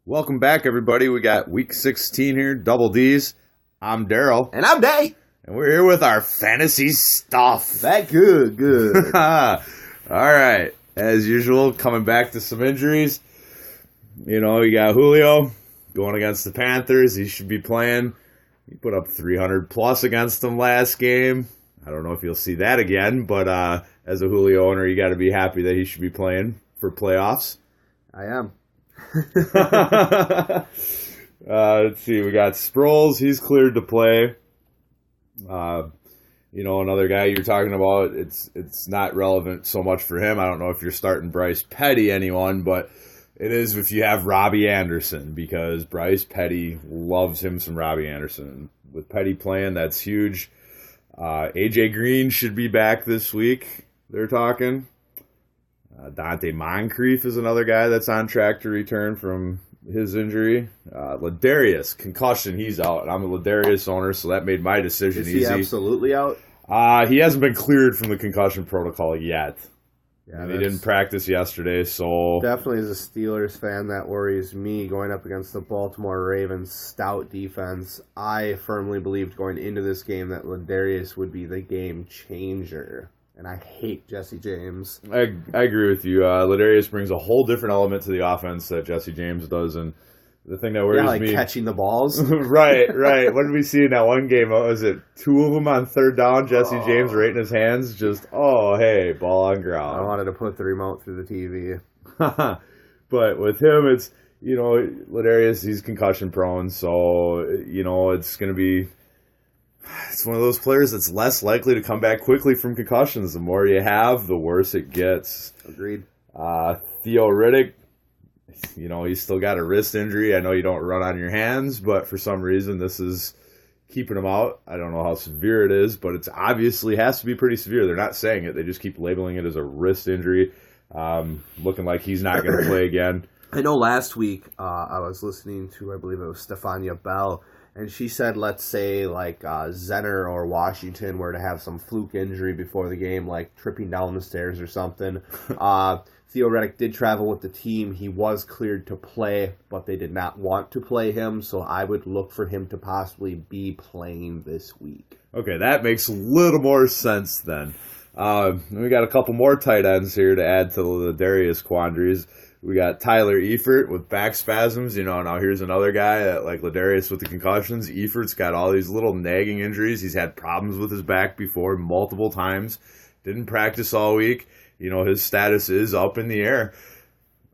Welcome back, everybody. We got week 16 here, double D's. I'm Daryl. And I'm Day. And we're here with our fantasy stuff. That good. All right. As usual, coming back to some injuries. You got Julio going against the Panthers. He should be playing. He put up 300 plus against them last game. I don't know if you'll see that again, but as a Julio owner, you got to be happy that he should be playing for playoffs. I am. Let's see. We got Sproles. He's cleared to play. Another guy you're talking about, it's not relevant so much for him. I don't know if you're starting Bryce Petty, anyone, but it is if you have Robbie Anderson, because Bryce Petty loves him some Robbie Anderson. With Petty playing, that's huge. AJ Green should be back this week, they're talking. Dante Moncrief is another guy that's on track to return from his injury. Ladarius, concussion, he's out. I'm a Ladarius owner, so that made my decision easy. Is he absolutely out? He hasn't been cleared from the concussion protocol yet. Yeah, and he didn't practice yesterday, so... Definitely as a Steelers fan, that worries me going up against the Baltimore Ravens' stout defense. I firmly believed going into this game that Ladarius would be the game changer. And I hate Jesse James. I agree with you. Ladarius brings a whole different element to the offense that Jesse James does, and the thing that worries me... catching the balls. Right. What did we see in that one game? What was it? 2 of them on third down, Jesse James right in his hands, just, hey, ball on ground. I wanted to put the remote through the TV. But with him, it's, Ladarius, he's concussion prone, so, it's going to be... It's one of those players that's less likely to come back quickly from concussions. The more you have, the worse it gets. Agreed. Theo Riddick, he's still got a wrist injury. I know you don't run on your hands, but for some reason this is keeping him out. I don't know how severe it is, but it's obviously has to be pretty severe. They're not saying it. They just keep labeling it as a wrist injury. Looking like he's not going to play again. I know last week I was listening to, I believe it was Stefania Bell, and she said, let's say, Zenner or Washington were to have some fluke injury before the game, like tripping down the stairs or something. Theo Riddick did travel with the team. He was cleared to play, but they did not want to play him, so I would look for him to possibly be playing this week. Okay, that makes a little more sense then. We got a couple more tight ends here to add to the Ladarius quandaries. We got Tyler Eifert with back spasms. Now here's another guy that, like Ladarius with the concussions. Eifert's got all these little nagging injuries. He's had problems with his back before multiple times. Didn't practice all week. His status is up in the air.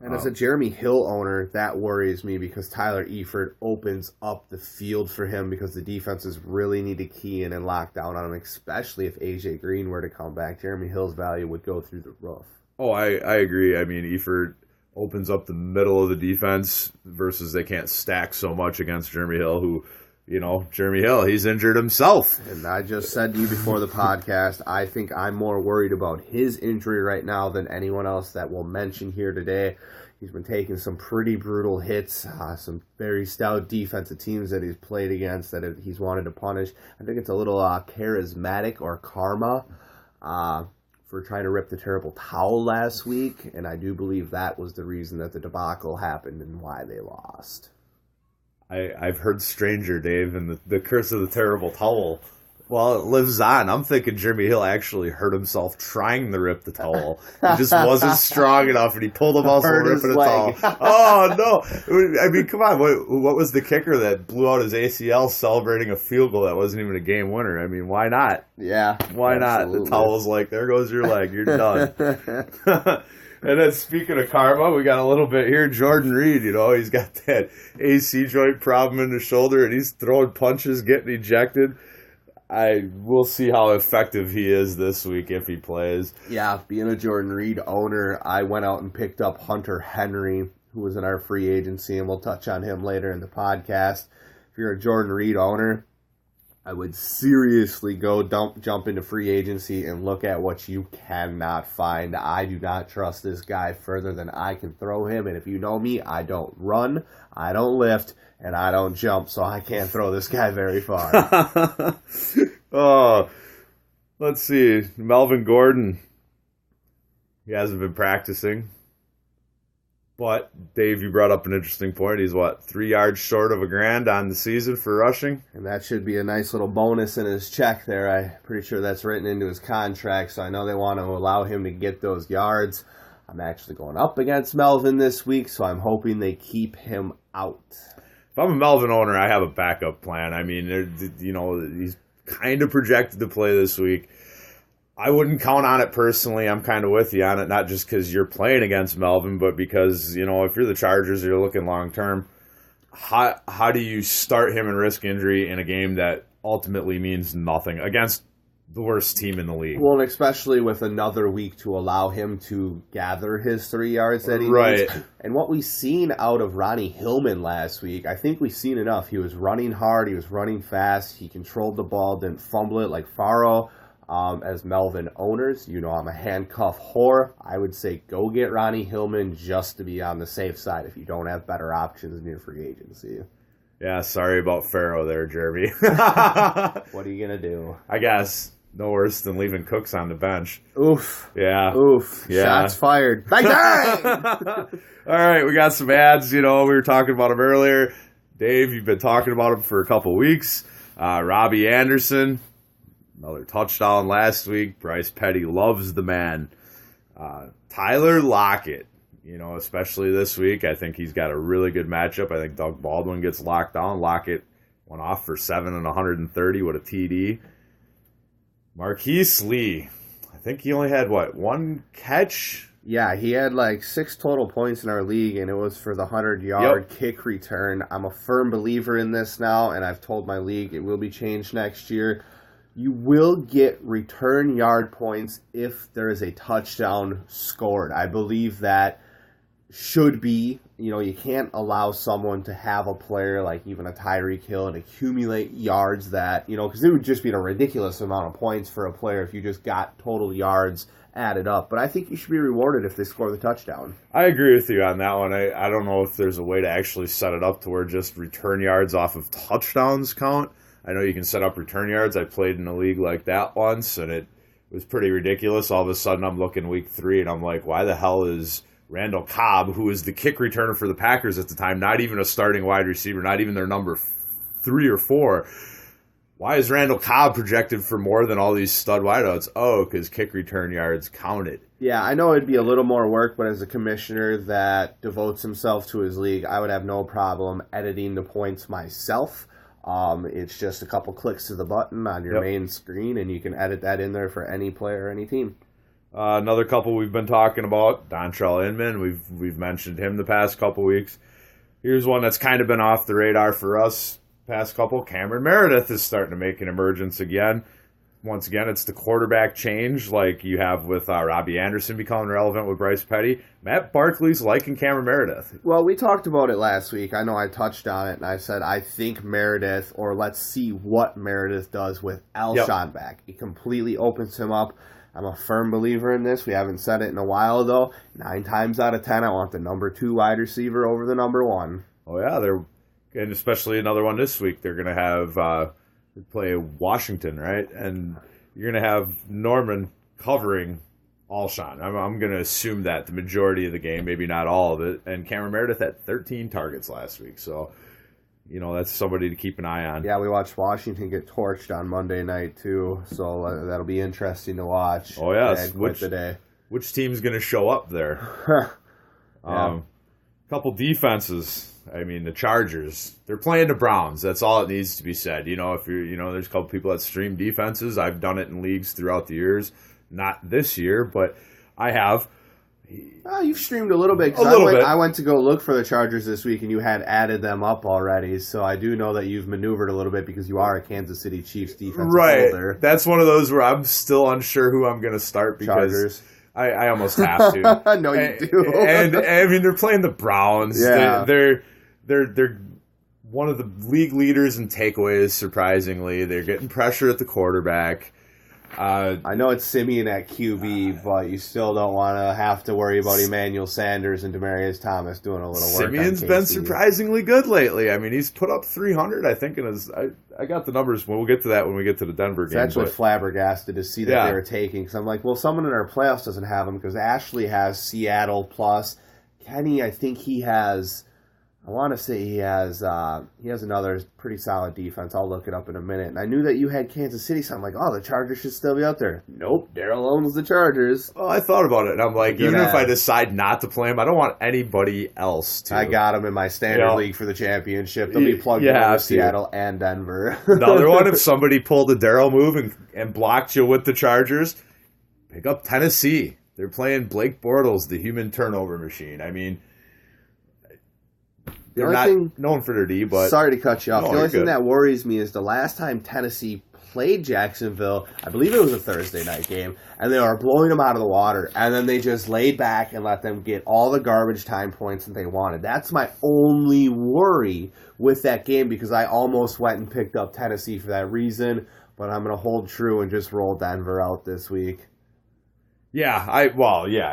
And as a Jeremy Hill owner, that worries me because Tyler Eifert opens up the field for him because the defenses really need to key in and lock down on him, especially if AJ Green were to come back. Jeremy Hill's value would go through the roof. Oh, I agree. I mean, Eifert opens up the middle of the defense versus they can't stack so much against Jeremy Hill, who, Jeremy Hill, he's injured himself. And I just said to you before the podcast, I think I'm more worried about his injury right now than anyone else that we'll mention here today. He's been taking some pretty brutal hits, some very stout defensive teams that he's played against that he's wanted to punish. I think it's a little charismatic or karma for trying to rip the terrible towel last week, and I do believe that was the reason that the debacle happened and why they lost. I've heard stranger, Dave, and the curse of the terrible towel. Well, it lives on. I'm thinking Jeremy Hill actually hurt himself trying to rip the towel. He just wasn't strong enough, and he pulled him off while ripping the towel. Oh, no. I mean, come on. What was the kicker that blew out his ACL celebrating a field goal that wasn't even a game winner? I mean, why not? Yeah. Why absolutely not? The towel's like, there goes your leg. You're done. And then speaking of karma, we got a little bit here. Jordan Reed, he's got that AC joint problem in the shoulder, and he's throwing punches, getting ejected. We'll see how effective he is this week if he plays. Yeah, being a Jordan Reed owner, I went out and picked up Hunter Henry, who was in our free agency, and we'll touch on him later in the podcast. If you're a Jordan Reed owner, I would seriously go jump into free agency and look at what you cannot find. I do not trust this guy further than I can throw him, and if you know me, I don't run, I don't lift, and I don't jump, so I can't throw this guy very far. Oh, let's see. Melvin Gordon. He hasn't been practicing. But, Dave, you brought up an interesting point. He's, 3 yards short of $1,000 on the season for rushing? And that should be a nice little bonus in his check there. I'm pretty sure that's written into his contract, so I know they want to allow him to get those yards. I'm actually going up against Melvin this week, so I'm hoping they keep him out. If I'm a Melvin owner, I have a backup plan. I mean, he's kind of projected to play this week. I wouldn't count on it personally. I'm kind of with you on it, not just because you're playing against Melvin, but because, if you're the Chargers, you're looking long term. How do you start him and risk injury in a game that ultimately means nothing against the worst team in the league? Well, and especially with another week to allow him to gather his 3 yards that he right. needs. And what we've seen out of Ronnie Hillman last week, I think we've seen enough. He was running hard. He was running fast. He controlled the ball, didn't fumble it like Faro. As Melvin owners, I'm a handcuff whore. I would say go get Ronnie Hillman just to be on the safe side if you don't have better options in your free agency. Yeah, sorry about Faro there, Jeremy. What are you going to do? I guess no worse than leaving Cooks on the bench. Oof. Yeah. Oof. Yeah. Shots fired. Bang, bang! All right, we got some ads. We were talking about them earlier. Dave, you've been talking about them for a couple weeks. Robbie Anderson. Another touchdown last week. Bryce Petty loves the man. Tyler Lockett, especially this week. I think he's got a really good matchup. I think Doug Baldwin gets locked down. Lockett went off for 7 and 130 with a TD. Marquise Lee, I think he only had, one catch? Yeah, he had 6 total points in our league, and it was for the 100-yard kick return. I'm a firm believer in this now, and I've told my league it will be changed next year. You will get return yard points if there is a touchdown scored. I believe that should be, you can't allow someone to have a player like even a Tyreek Hill and accumulate yards that, because it would just be a ridiculous amount of points for a player if you just got total yards added up. But I think you should be rewarded if they score the touchdown. I agree with you on that one. I don't know if there's a way to actually set it up to where just return yards off of touchdowns count. I know you can set up return yards. I played in a league like that once, and it was pretty ridiculous. All of a sudden, I'm looking week 3, and I'm like, why the hell is Randall Cobb, who was the kick returner for the Packers at the time, not even a starting wide receiver, not even their number 3 or 4, why is Randall Cobb projected for more than all these stud wideouts? Oh, because kick return yards counted. Yeah, I know it'd be a little more work, but as a commissioner that devotes himself to his league, I would have no problem editing the points myself. It's just a couple clicks to the button on your main screen, and you can edit that in there for any player, any team. Another couple we've been talking about, Dontrell Inman. We've mentioned him the past couple weeks. Here's one that's kind of been off the radar for us past couple. Cameron Meredith is starting to make an emergence again. Once again, it's the quarterback change like you have with Robbie Anderson becoming relevant with Bryce Petty. Matt Barkley's liking Cameron Meredith. Well, we talked about it last week. I know I touched on it, and I said I think Meredith, or let's see what Meredith does with Alshon back. It completely opens him up. I'm a firm believer in this. We haven't said it in a while, though. 9 times out of 10, I want the number 2 wide receiver over the number 1. Oh, yeah. And especially another one this week. They're going to have play Washington, right? And you're going to have Norman covering Alshon. I'm going to assume that the majority of the game, maybe not all of it. And Cameron Meredith had 13 targets last week. So, that's somebody to keep an eye on. Yeah, we watched Washington get torched on Monday night, too. So that'll be interesting to watch. Oh, yeah. Which team's going to show up there? Couple defenses. I mean, the Chargers, they're playing the Browns. That's all it needs to be said. If you're, there's a couple people that stream defenses. I've done it in leagues throughout the years. Not this year, but I have. You've streamed a little bit. I went to go look for the Chargers this week, and you had added them up already. So I do know that you've maneuvered a little bit because you are a Kansas City Chiefs defensive holder. That's one of those where I'm still unsure who I'm going to start because Chargers. I almost have to. No, you do. And I mean, they're playing the Browns. Yeah. They're one of the league leaders in takeaways, surprisingly. They're getting pressure at the quarterback. I know it's Simeon at QB, but you still don't want to have to worry about Emmanuel Sanders and Demaryius Thomas doing a little work. Simeon's been surprisingly good lately. I mean, he's put up 300, I think, in his. I got the numbers. We'll get to that when we get to the Denver game. It's actually flabbergasted to see that they were taking. Because I'm like, well, someone in our playoffs doesn't have him because Ashley has Seattle plus Kenny, I think he has. I want to say he has another pretty solid defense. I'll look it up in a minute. And I knew that you had Kansas City, so I'm like, oh, the Chargers should still be out there. Nope, Daryl owns the Chargers. Well, I thought about it, and I'm like, even if I decide not to play him, I don't want anybody else to. I got him in my standard league for the championship. They'll be plugged in with Seattle and Denver. Another one, if somebody pulled a Daryl move and blocked you with the Chargers, pick up Tennessee. They're playing Blake Bortles, the human turnover machine. I mean, they're not known for their D, but... Sorry to cut you off. The only thing that worries me is the last time Tennessee played Jacksonville, I believe it was a Thursday night game, and they were blowing them out of the water, and then they just laid back and let them get all the garbage time points that they wanted. That's my only worry with that game, because I almost went and picked up Tennessee for that reason, but I'm going to hold true and just roll Denver out this week. Yeah,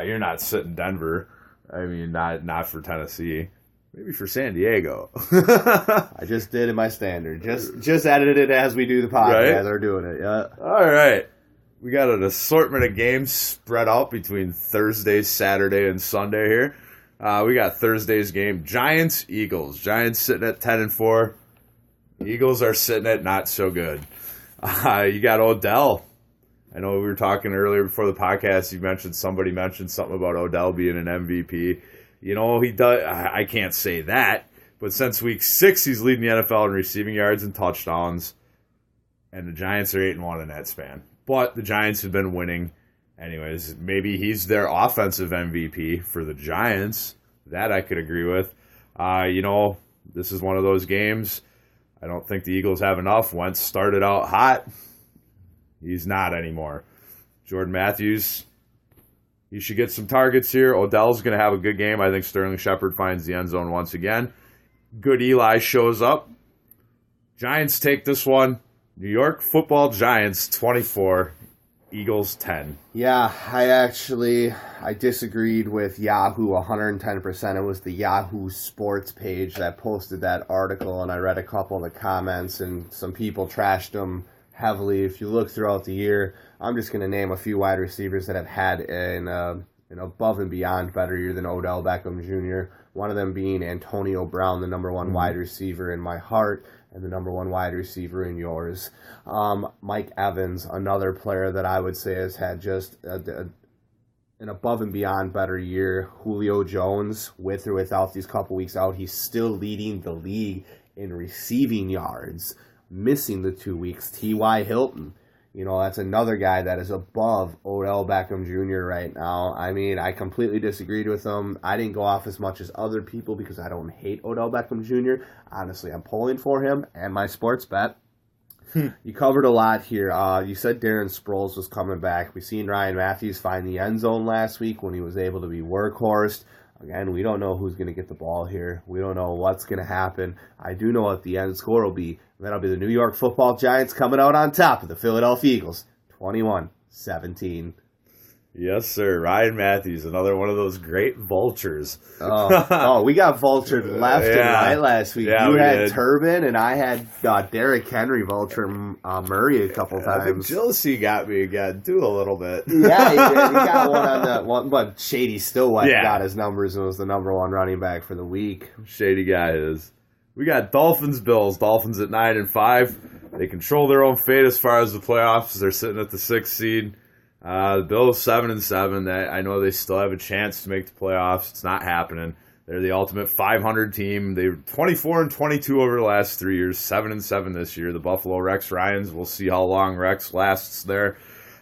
you're not sitting Denver. I mean, not for Tennessee. Maybe for San Diego. I just did in my standard. Just edited it as we do the podcast. Right? They're doing it, yeah. All right. We got an assortment of games spread out between Thursday, Saturday, and Sunday here. We got Thursday's game, Giants, Eagles. Giants sitting at 10-4. Eagles are sitting at not so good. You got Odell. I know we were talking earlier before the podcast. Somebody mentioned something about Odell being an MVP. You know, he does. I can't say that, but since week 6, he's leading the NFL in receiving yards and touchdowns, and the Giants are 8-1 in that span. But the Giants have been winning, anyways. Maybe he's their offensive MVP for the Giants. That I could agree with. This is one of those games. I don't think the Eagles have enough. Wentz started out hot. He's not anymore. Jordan Matthews. He should get some targets here. Odell's going to have a good game. I think Sterling Shepard finds the end zone once again. Good Eli shows up. Giants take this one. New York Football Giants 24, Eagles 10. Yeah, I disagreed with Yahoo 110%. It was the Yahoo Sports page that posted that article, and I read a couple of the comments, and some people trashed them heavily. If you look throughout the year, I'm just going to name a few wide receivers that have had an above and beyond better year than Odell Beckham Jr. One of them being Antonio Brown, the number one wide receiver in my heart, and the number one wide receiver in yours. Mike Evans, another player that I would say has had just an above and beyond better year. Julio Jones, with or without these couple weeks out, he's still leading the league in receiving yards, missing the 2 weeks. T.Y. Hilton, that's another guy that is above Odell Beckham Jr. right now. I mean, I completely disagreed with him. I didn't go off as much as other people because I don't hate Odell Beckham Jr. Honestly, I'm pulling for him and my sports bet. You covered a lot here. You said Darren Sproles was coming back. We seen Ryan Matthews find the end zone last week when he was able to be workhorse. Again, we don't know who's going to get the ball here. We don't know what's going to happen. I do know what the end score will be. That'll be the New York Football Giants coming out on top of the Philadelphia Eagles, 21-17. Yes, sir. Ryan Matthews, another one of those great vultures. We got vultured left and right last week. Yeah, you had Turbin, and I had Derrick Henry vulture Murray a couple times. I think Jealousy got me again, too, a little bit. Yeah, he got one on that one, but Shady still got his numbers and was the number one running back for the week. Shady got his. We got Dolphins-Bills. Dolphins at 9-5. They control their own fate as far as the playoffs. They're sitting at the 6th seed. The Bills 7-7. I know they still have a chance to make the playoffs. It's not happening. They're the ultimate 500 team. They're 24-22 over the last 3 years. 7-7 this year. The Buffalo Rex Ryans. We'll see how long Rex lasts there.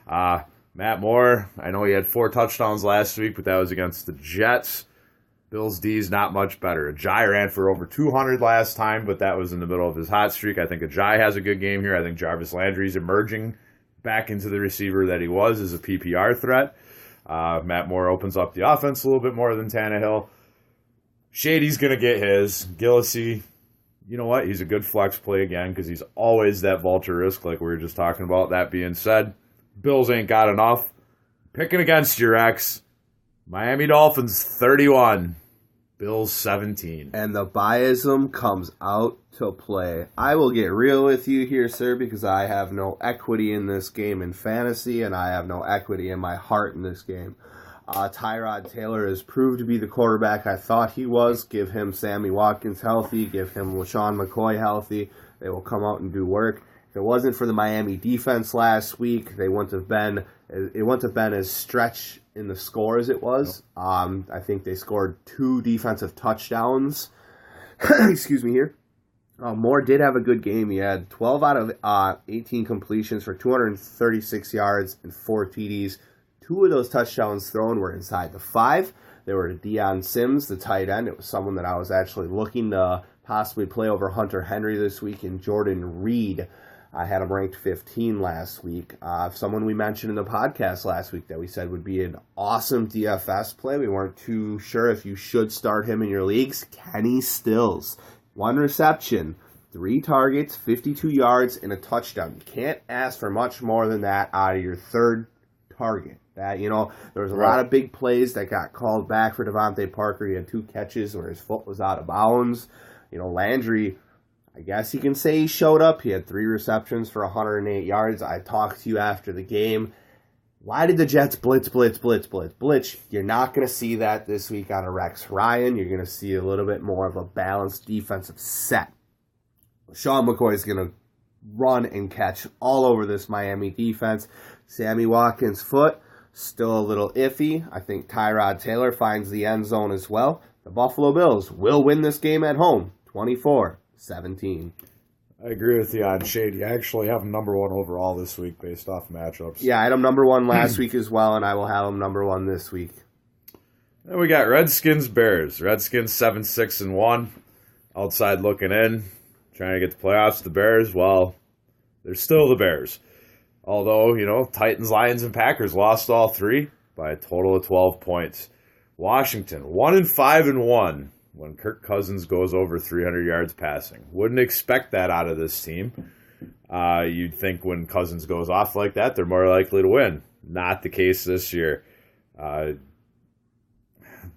Matt Moore. I know he had 4 touchdowns last week, but that was against the Jets. Bills D's not much better. Ajayi ran for over 200 last time, but that was in the middle of his hot streak. I think Ajayi has a good game here. I think Jarvis Landry's emerging back into the receiver that he was as a PPR threat. Matt Moore opens up the offense a little bit more than Tannehill. Shady's going to get his. Gillislee, you know what? He's a good flex play again because he's always that vulture risk like we were just talking about. That being said, Bills ain't got enough. Picking against your ex. Miami Dolphins 31. Bills 17. And the biasm comes out to play. I will get real with you here, sir, because I have no equity in this game in fantasy, and I have no equity in my heart in this game. Tyrod Taylor has proved to be the quarterback I thought he was. Give him Sammy Watkins healthy. Give him LaShawn McCoy healthy. They will come out and do work. If it wasn't for the Miami defense last week, it wouldn't have been as stretched in the score as it was. I think they scored 2 defensive touchdowns. Excuse me here. Moore did have a good game. He had 12 out of 18 completions for 236 yards and 4 TDs. 2 of those touchdowns thrown were inside the 5. They were to Deion Sims, the tight end. It was someone that I was actually looking to possibly play over Hunter Henry this week, and Jordan Reed. I had him ranked 15 last week. Someone we mentioned in the podcast last week that we said would be an awesome DFS play. We weren't too sure if you should start him in your leagues. Kenny Stills. 1 reception, 3 targets, 52 yards, and a touchdown. You can't ask for much more than that out of your third target. There was a lot of big plays that got called back for Devontae Parker. He had 2 catches where his foot was out of bounds. Landry, I guess you can say he showed up. He had 3 receptions for 108 yards. I talked to you after the game. Why did the Jets blitz? You're not going to see that this week out of Rex Ryan. You're going to see a little bit more of a balanced defensive set. Sean McCoy is going to run and catch all over this Miami defense. Sammy Watkins' foot, still a little iffy. I think Tyrod Taylor finds the end zone as well. The Buffalo Bills will win this game at home, 24-17. I agree with you on Shade. You actually have him number 1 overall this week based off matchups. Yeah, I had him number 1 last week as well, and I will have him number 1 this week. And we got Redskins Bears. Redskins 7-6-1. Outside looking in, trying to get the playoffs. The Bears, well, they're still the Bears. Although, Titans, Lions, and Packers lost all 3 by a total of 12 points. Washington 1-5-1. When Kirk Cousins goes over 300 yards passing. Wouldn't expect that out of this team. You'd think when Cousins goes off like that, they're more likely to win. Not the case this year.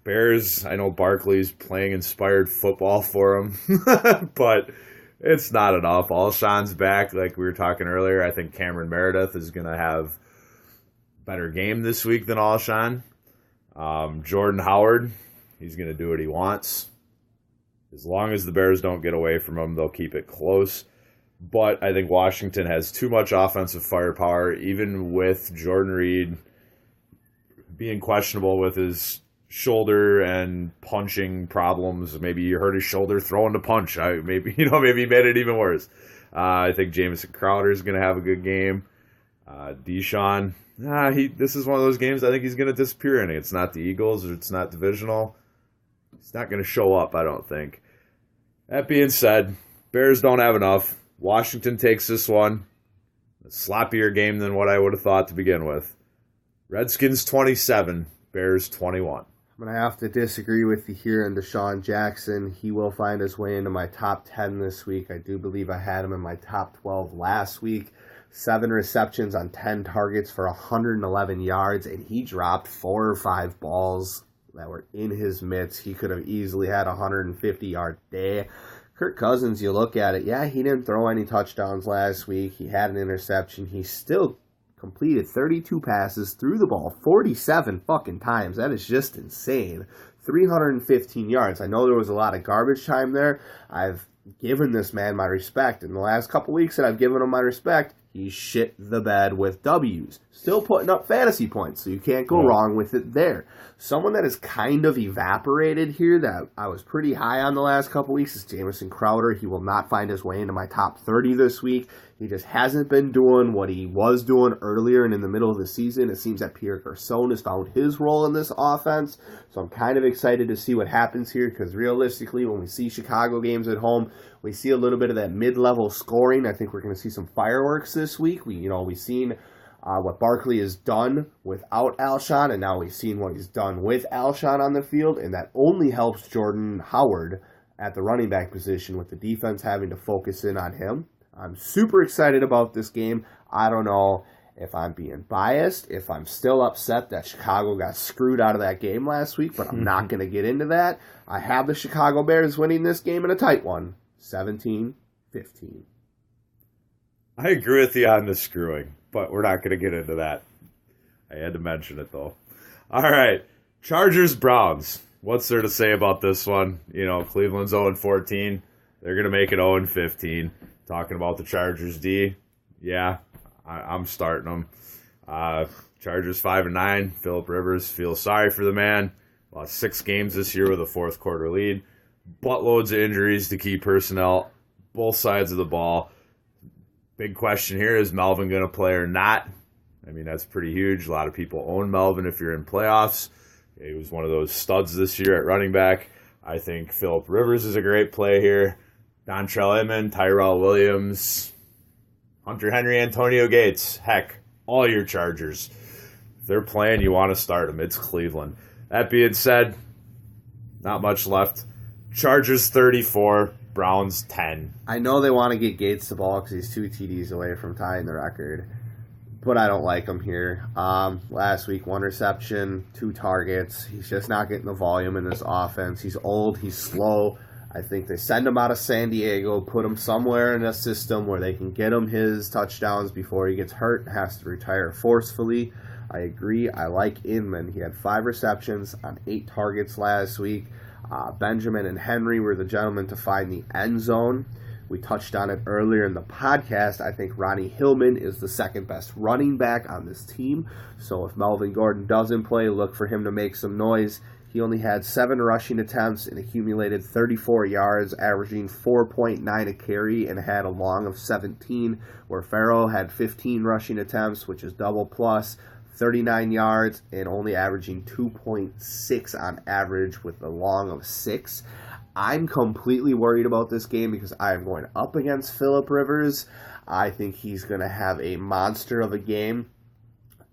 Bears, I know Barkley's playing inspired football for them, but it's not enough. Alshon's back, like we were talking earlier. I think Cameron Meredith is going to have a better game this week than Alshon. Jordan Howard, he's going to do what he wants. As long as the Bears don't get away from him, they'll keep it close. But I think Washington has too much offensive firepower, even with Jordan Reed being questionable with his shoulder and punching problems. Maybe you hurt his shoulder throwing the punch. Maybe he made it even worse. I think Jamison Crowder is going to have a good game. Deshaun, this is one of those games I think he's going to disappear in. It's not the Eagles, or it's not divisional. He's not going to show up, I don't think. That being said, Bears don't have enough. Washington takes this one. A sloppier game than what I would have thought to begin with. Redskins 27, Bears 21. I'm going to have to disagree with you here on Deshaun Jackson. He will find his way into my top 10 this week. I do believe I had him in my top 12 last week. 7 receptions on 10 targets for 111 yards, and he dropped 4 or 5 balls that were in his mitts. He could have easily had a 150-yard day. Kirk Cousins, you look at it, he didn't throw any touchdowns last week. He had an interception. He still completed 32 passes, threw the ball 47 fucking times. That is just insane. 315 yards. I know there was a lot of garbage time there. I've given this man my respect. In the last couple weeks that I've given him my respect, he shit the bed with W's. Still putting up fantasy points, so you can't go wrong with it there. Someone that has kind of evaporated here that I was pretty high on the last couple weeks is Jamison Crowder. He will not find his way into my top 30 this week. He just hasn't been doing what he was doing earlier and in the middle of the season. It seems that Pierre Garçon has found his role in this offense, so I'm kind of excited to see what happens here, because realistically, when we see Chicago games at home, we see a little bit of that mid-level scoring. I think we're going to see some fireworks this week. We've seen what Barkley has done without Alshon, and now we've seen what he's done with Alshon on the field, and that only helps Jordan Howard at the running back position, with the defense having to focus in on him. I'm super excited about this game. I don't know if I'm being biased, if I'm still upset that Chicago got screwed out of that game last week, but I'm not going to get into that. I have the Chicago Bears winning this game in a tight one, 17-15. I agree with you on the screwing, but we're not going to get into that. I had to mention it, though. All right. Chargers, Browns. What's there to say about this one? Cleveland's 0-14. They're going to make it 0-15. Talking about the Chargers D. Yeah, I'm starting them. Chargers 5-9. Phillip Rivers feels sorry for the man. Lost 6 games this year with a fourth quarter lead. Buttloads of injuries to key personnel. Both sides of the ball. Big question here, is Melvin going to play or not? I mean, that's pretty huge. A lot of people own Melvin if you're in playoffs. He was one of those studs this year at running back. I think Phillip Rivers is a great play here. Dontrell Inman, Tyrell Williams, Hunter Henry, Antonio Gates. Heck, all your Chargers. If they're playing, you want to start them. It's Cleveland. That being said, not much left. Chargers 34, Browns 10. I know they want to get Gates the ball because he's 2 TDs away from tying the record, but I don't like him here. Last week, 1 reception, 2 targets. He's just not getting the volume in this offense. He's old. He's slow. I think they send him out of San Diego, put him somewhere in a system where they can get him his touchdowns before he gets hurt and has to retire forcefully. I agree. I like Inman. He had 5 receptions on 8 targets last week. Benjamin and Henry were the gentlemen to find the end zone. We touched on it earlier in the podcast. I think Ronnie Hillman is the second best running back on this team. So if Melvin Gordon doesn't play, look for him to make some noise. He only had 7 rushing attempts and accumulated 34 yards, averaging 4.9 a carry, and had a long of 17, where Farrell had 15 rushing attempts, which is double plus, 39 yards, and only averaging 2.6 on average with a long of 6. I'm completely worried about this game because I am going up against Phillip Rivers. I think he's going to have a monster of a game.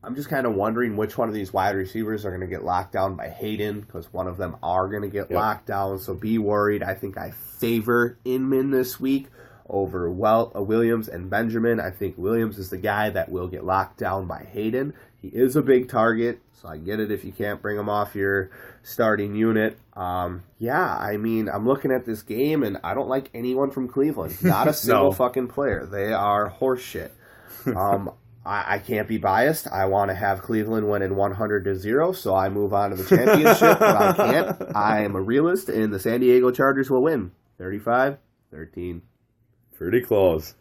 I'm just kind of wondering which one of these wide receivers are going to get locked down by Hayden, because one of them are going to get locked down, so be worried. I think I favor Inman this week over Williams and Benjamin. I think Williams is the guy that will get locked down by Hayden. He is a big target, so I get it if you can't bring him off your starting unit. I'm looking at this game, and I don't like anyone from Cleveland. Not a single fucking player. They are horseshit. I can't be biased. I want to have Cleveland winning 100-0, so I move on to the championship, but I can't. I am a realist, and the San Diego Chargers will win 35-13. Pretty close.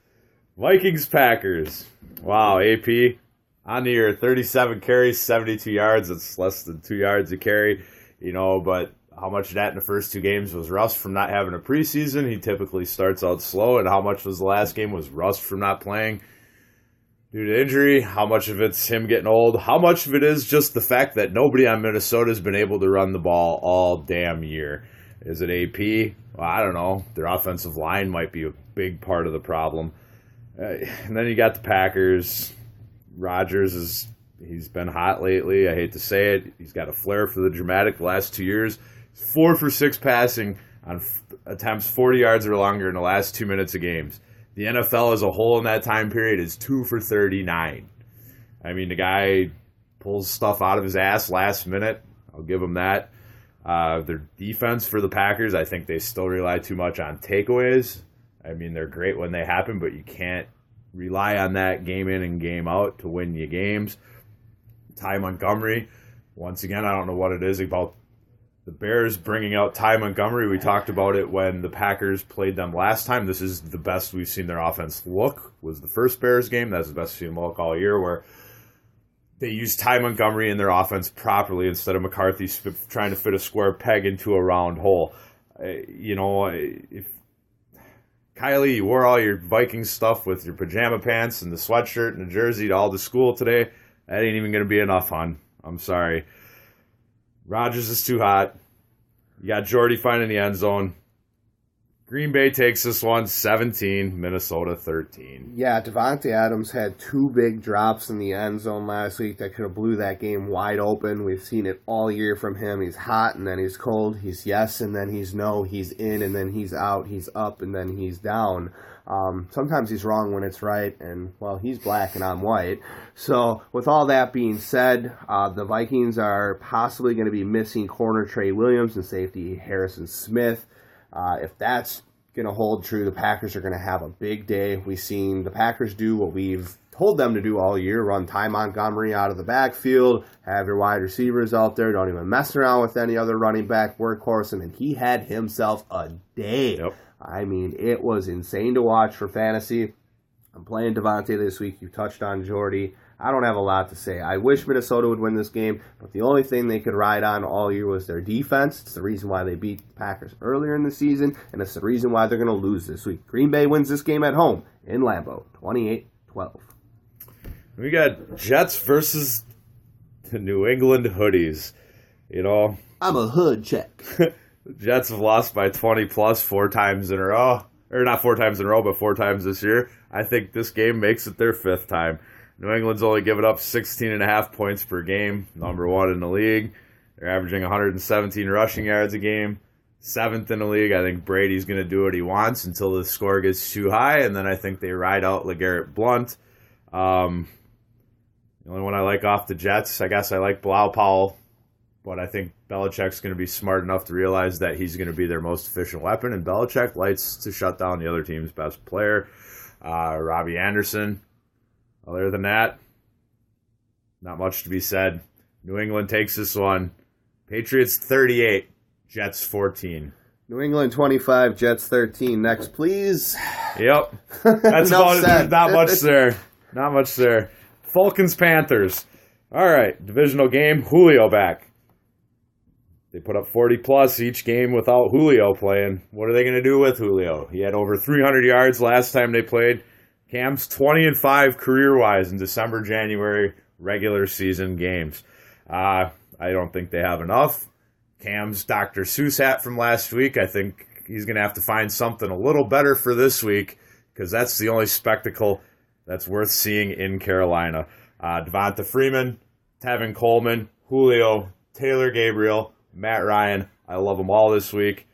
Vikings-Packers. Wow, AP on the year, 37 carries, 72 yards. That's less than 2 yards a carry, but how much of that in the first 2 games was rust from not having a preseason? He typically starts out slow, and how much was the last game was rust from not playing due to injury? How much of it's him getting old? How much of it is just the fact that nobody on Minnesota has been able to run the ball all damn year? Is it AP? Well, I don't know. Their offensive line might be a big part of the problem. And then you got the Packers. Rodgers he's been hot lately. I hate to say it. He's got a flair for the dramatic the last 2 years. 4 for 6 passing on attempts 40 yards or longer in the last 2 minutes of games. The NFL as a whole in that time period is 2 for 39. I mean, the guy pulls stuff out of his ass last minute. I'll give him that. Their defense for the Packers, I think they still rely too much on takeaways. I mean, they're great when they happen, but you can't rely on that game in and game out to win you games. Ty Montgomery, once again, I don't know what it is about the Bears bringing out Ty Montgomery. We talked about it when the Packers played them last time. This is the best we've seen their offense look, was the first Bears game. That's the best we've seen them look all year, where they used Ty Montgomery in their offense properly instead of McCarthy trying to fit a square peg into a round hole. If Kylie, you wore all your Vikings stuff with your pajama pants and the sweatshirt and the jersey to all the school today, that ain't even going to be enough, hon. I'm sorry. Rodgers is too hot. You got Jordy finding the end zone. Green Bay takes this one 17, Minnesota 13. Yeah, Devontae Adams had 2 big drops in the end zone last week that could have blew that game wide open. We've seen it all year from him. He's hot and then he's cold. He's yes and then he's no. He's in and then he's out. He's up and then he's down. Sometimes he's wrong when it's right, and, well, he's black and I'm white. So, with all that being said, the Vikings are possibly going to be missing corner Trey Williams and safety Harrison Smith. If that's going to hold true, the Packers are going to have a big day. We've seen the Packers do what we've told them to do all year, run Ty Montgomery out of the backfield, have your wide receivers out there, don't even mess around with any other running back workhorse, and he had himself a day. Yep. I mean, it was insane to watch for fantasy. I'm playing Devontae this week. You touched on Jordy. I don't have a lot to say. I wish Minnesota would win this game, but the only thing they could ride on all year was their defense. It's the reason why they beat the Packers earlier in the season, and it's the reason why they're going to lose this week. Green Bay wins this game at home in Lambeau, 28-12. We got Jets versus the New England Hoodies. You know, I'm a hood check. the Jets have lost by 20-plus 4 times in a row. Or not 4 times in a row, but 4 times this year. I think this game makes it their 5th time. New England's only given up 16.5 points per game, number 1 in the league. They're averaging 117 rushing yards a game, 7th in the league. I think Brady's going to do what he wants until the score gets too high, and then I think they ride out LeGarrette Blount. The only one I like off the Jets, I guess I like Bilal Powell, but I think Belichick's going to be smart enough to realize that he's going to be their most efficient weapon, and Belichick likes to shut down the other team's best player. Robbie Anderson. Other than that, not much to be said. New England takes this one. Patriots 38, Jets 14. New England 25, Jets 13. Next, please. Yep. That's about it. Not much there. Not much there. Falcons Panthers. All right, divisional game. Julio back. They put up 40-plus each game without Julio playing. What are they going to do with Julio? He had over 300 yards last time they played. Cam's 20-5 career-wise in December, January regular season games. I don't think they have enough. Cam's Dr. Seuss hat from last week. I think he's going to have to find something a little better for this week because that's the only spectacle that's worth seeing in Carolina. Devonta Freeman, Tevin Coleman, Julio, Taylor Gabriel, Matt Ryan. I love them all this week.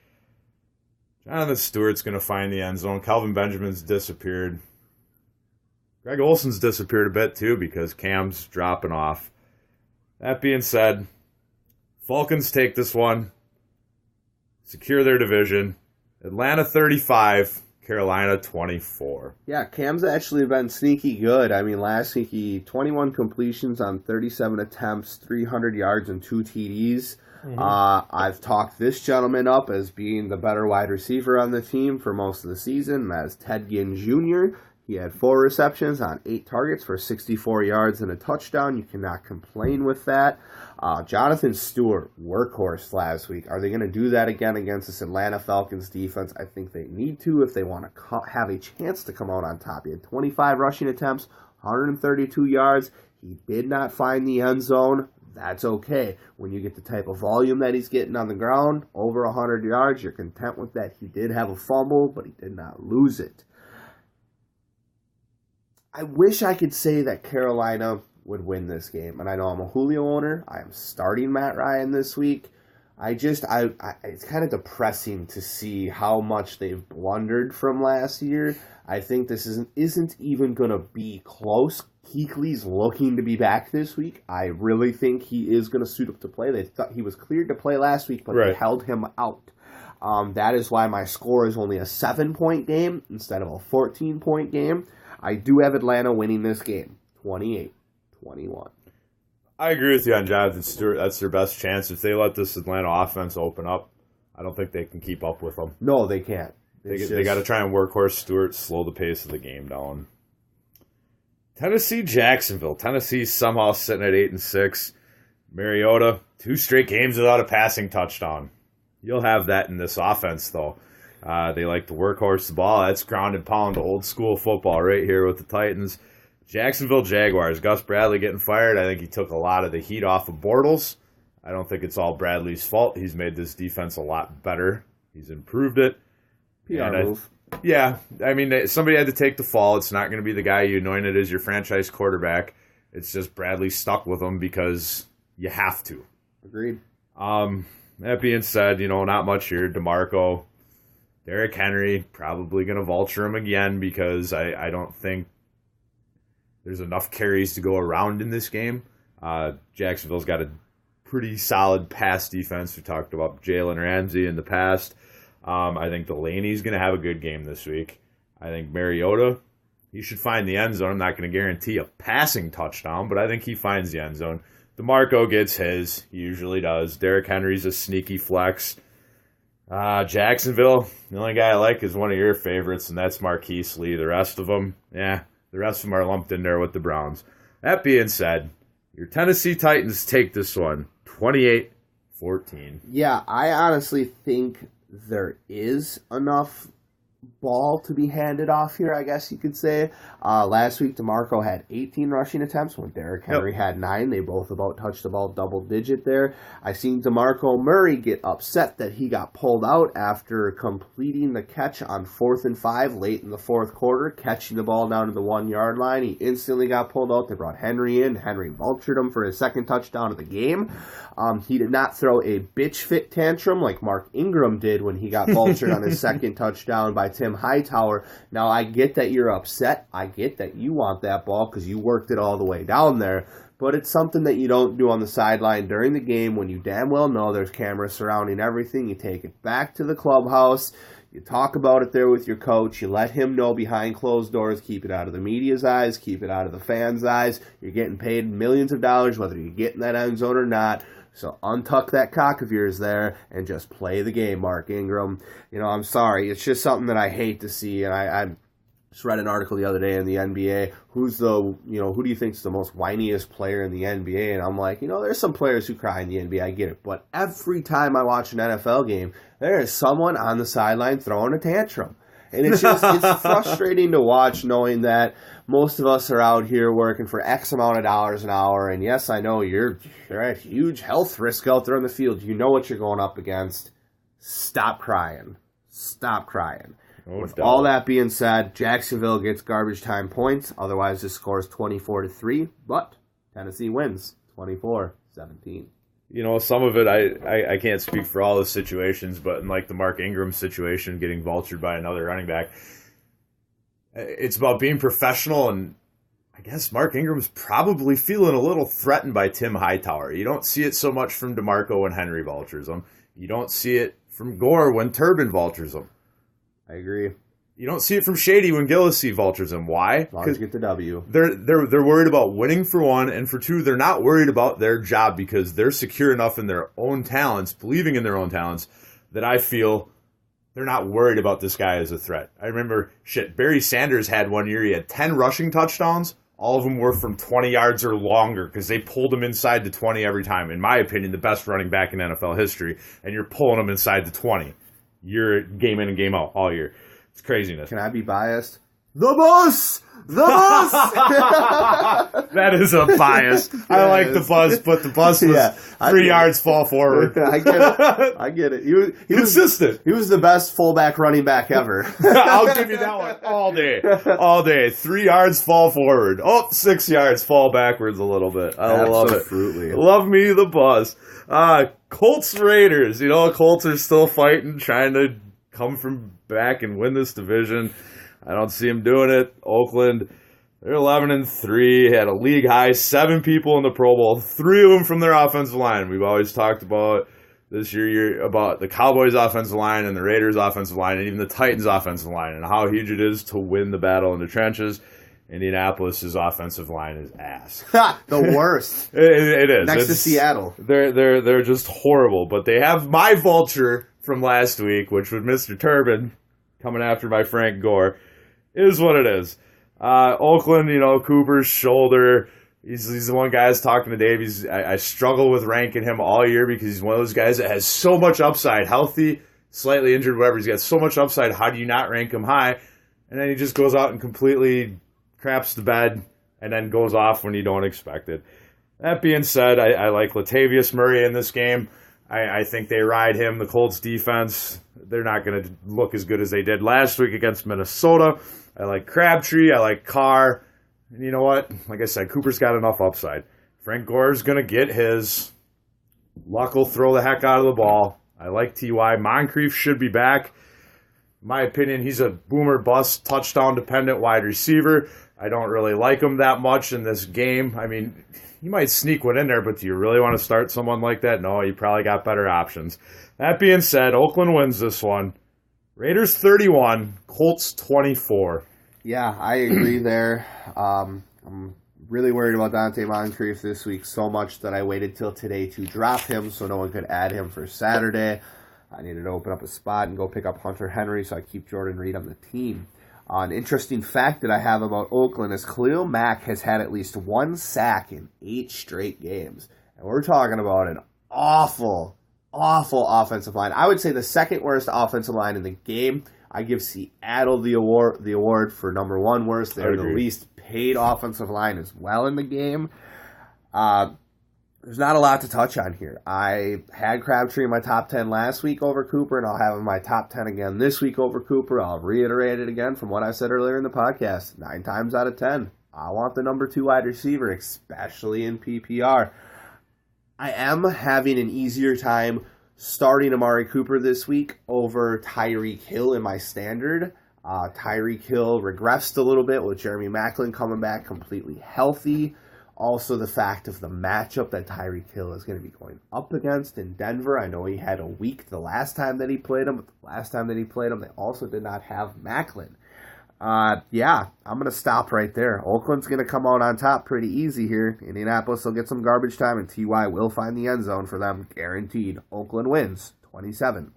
Jonathan Stewart's going to find the end zone. Kelvin Benjamin's disappeared. Greg Olson's disappeared a bit too because Cam's dropping off. That being said, Falcons take this one, secure their division. Atlanta 35, Carolina 24. Yeah, Cam's actually been sneaky good. I mean, last week he 21 completions on 37 attempts, 300 yards and 2 TDs. I've talked this gentleman up as being the better wide receiver on the team for most of the season. That is Ted Ginn Jr. He had 4 receptions on 8 targets for 64 yards and a touchdown. You cannot complain with that. Jonathan Stewart, workhorse last week. Are they going to do that again against this Atlanta Falcons defense? I think they need to if they want to have a chance to come out on top. He had 25 rushing attempts, 132 yards. He did not find the end zone. That's okay. When you get the type of volume that he's getting on the ground, over 100 yards, you're content with that. He did have a fumble, but he did not lose it. I wish I could say that Carolina would win this game. And I know I'm a Julio owner. I am starting Matt Ryan this week. It's kind of depressing to see how much they've blundered from last year. I think this isn't even going to be close. Kuechly's looking to be back this week. I really think he is going to suit up to play. They thought he was cleared to play last week, but They held him out. That is why my score is only a 7-point game instead of a 14-point game. I do have Atlanta winning this game, 28-21. I agree with you on Jonathan Stewart. That's their best chance. If they let this Atlanta offense open up, I don't think they can keep up with them. No, they can't. They got to try and workhorse Stewart, slow the pace of the game down. Tennessee, Jacksonville. Tennessee somehow sitting at 8-6. Mariota, 2 straight games without a passing touchdown. You'll have that in this offense, though. They like to workhorse the ball. That's ground and pound, old school football right here with the Titans. Jacksonville Jaguars. Gus Bradley getting fired. I think he took a lot of the heat off of Bortles. I don't think it's all Bradley's fault. He's made this defense a lot better. He's improved it. PR move. Yeah. I mean, somebody had to take the fall. It's not going to be the guy you anointed as your franchise quarterback. It's just Bradley stuck with him because you have to. Agreed. That being said, not much here. DeMarco. Derrick Henry, probably going to vulture him again because I don't think there's enough carries to go around in this game. Jacksonville's got a pretty solid pass defense. We talked about Jalen Ramsey in the past. I think Delaney's going to have a good game this week. I think Mariota, he should find the end zone. I'm not going to guarantee a passing touchdown, but I think he finds the end zone. DeMarco gets his. He usually does. Derrick Henry's a sneaky flex. Jacksonville, the only guy I like is one of your favorites, and that's Marquise Lee. The rest of them, the rest of them are lumped in there with the Browns. That being said, your Tennessee Titans take this one, 28-14. Yeah, I honestly think there is enough ball to be handed off here, I guess you could say. Last week, DeMarco had 18 rushing attempts when Derrick Henry had 9. They both about touched the ball double-digit there. I seen DeMarco Murray get upset that he got pulled out after completing the catch on 4th and 5 late in the fourth quarter, catching the ball down to the 1-yard line. He instantly got pulled out. They brought Henry in. Henry vultured him for his second touchdown of the game. He did not throw a bitch fit tantrum like Mark Ingram did when he got vultured on his second touchdown by Tim Hightower. Now, I get that you're upset. I get that you want that ball because you worked it all the way down there. But it's something that you don't do on the sideline during the game when you damn well know there's cameras surrounding everything. You take it back to the clubhouse. You talk about it there with your coach. You let him know behind closed doors. Keep it out of the media's eyes. Keep it out of the fans' eyes. You're getting paid millions of dollars whether you get in that end zone or not. So untuck that cock of yours there and just play the game, Mark Ingram. I'm sorry. It's just something that I hate to see. And I just read an article the other day in the NBA. Who do you think is the most whiniest player in the NBA? And I'm like, there's some players who cry in the NBA. I get it. But every time I watch an NFL game, there is someone on the sideline throwing a tantrum. And it's frustrating to watch knowing that most of us are out here working for X amount of dollars an hour. And yes, I know you're at huge health risk out there in the field. You know what you're going up against. Stop crying. Stop crying. With all that being said, Jacksonville gets garbage time points. Otherwise, this score is 24-3. But Tennessee wins 24-17. Some of it, I can't speak for all the situations, but in like the Mark Ingram situation, getting vultured by another running back, it's about being professional, and I guess Mark Ingram's probably feeling a little threatened by Tim Hightower. You don't see it so much from DeMarco when Henry vultures him. You don't see it from Gore when Turbin vultures him. I agree. You don't see it from Shady when Gillislee vultures him. Why? As long as you get the W. They're worried about winning for one, and for two, they're not worried about their job because they're secure enough in their own talents, believing in their own talents, that I feel they're not worried about this guy as a threat. I remember, Barry Sanders had one year, he had 10 rushing touchdowns. All of them were from 20 yards or longer because they pulled him inside the 20 every time. In my opinion, the best running back in NFL history, and you're pulling him inside the 20. You're game in and game out all year. It's craziness. Can I be biased? The bus! The bus! That is a bias. I like the bus, but the bus was 3 yards fall forward. I get it. He was consistent. He was the best fullback running back ever. I'll give you that one all day. All day. 3 yards fall forward. 6 yards fall backwards a little bit. I love it. Absolutely. Love me the bus. Colts Raiders. Colts are still fighting, trying to come from back and win this division. I don't see them doing it. Oakland, they're 11-3, had a league high 7 people in the Pro Bowl, 3 of them from their offensive line. We've always talked about this year about the Cowboys' offensive line and the Raiders' offensive line and even the Titans' offensive line and how huge it is to win the battle in the trenches. Indianapolis' offensive line is ass. The worst. It is. Next to Seattle. They're just horrible. But they have my vulture from last week, which was Mr. Turbin coming after my Frank Gore. It is what it is. Oakland, Cooper's shoulder. He's the one guy I was talking to Dave. I struggle with ranking him all year because he's one of those guys that has so much upside. Healthy, slightly injured, whatever. He's got so much upside. How do you not rank him high? And then he just goes out and completely craps the bed and then goes off when you don't expect it. That being said, I like Latavius Murray in this game. I think they ride him. The Colts defense, they're not going to look as good as they did last week against Minnesota. I like Crabtree. I like Carr. And you know what? Like I said, Cooper's got enough upside. Frank Gore's going to get his. Luck will throw the heck out of the ball. I like T.Y. Moncrief should be back. In my opinion, he's a boomer bust, touchdown-dependent wide receiver. I don't really like him that much in this game. I mean, he might sneak one in there, but do you really want to start someone like that? No, you probably got better options. That being said, Oakland wins this one. Raiders 31, Colts 24. Yeah, I agree there. I'm really worried about Dante Moncrief this week so much that I waited till today to drop him so no one could add him for Saturday. I needed to open up a spot and go pick up Hunter Henry, so I keep Jordan Reed on the team. An interesting fact that I have about Oakland is Khalil Mack has had at least 1 sack in 8 straight games. And we're talking about an awful offensive line. I would say the second worst offensive line in the game. I give Seattle the award for number 1 worst. They're the least paid offensive line as well in the game. There's not a lot to touch on here. I had Crabtree in my top 10 last week over Cooper, and I'll have him in my top 10 again this week over Cooper. I'll reiterate it again from what I said earlier in the podcast. 9 times out of 10, I want the number 2 wide receiver, especially in PPR. I am having an easier time starting Amari Cooper this week over Tyreek Hill in my standard. Tyreek Hill regressed a little bit with Jeremy Maclin coming back completely healthy. Also, the fact of the matchup that Tyreek Hill is going to be going up against in Denver. I know he had a week the last time that he played him, but the last time that he played him, they also did not have Maclin. Yeah, I'm going to stop right there. Oakland's going to come out on top pretty easy here. Indianapolis will get some garbage time, and T.Y. will find the end zone for them, guaranteed. Oakland wins 27-17.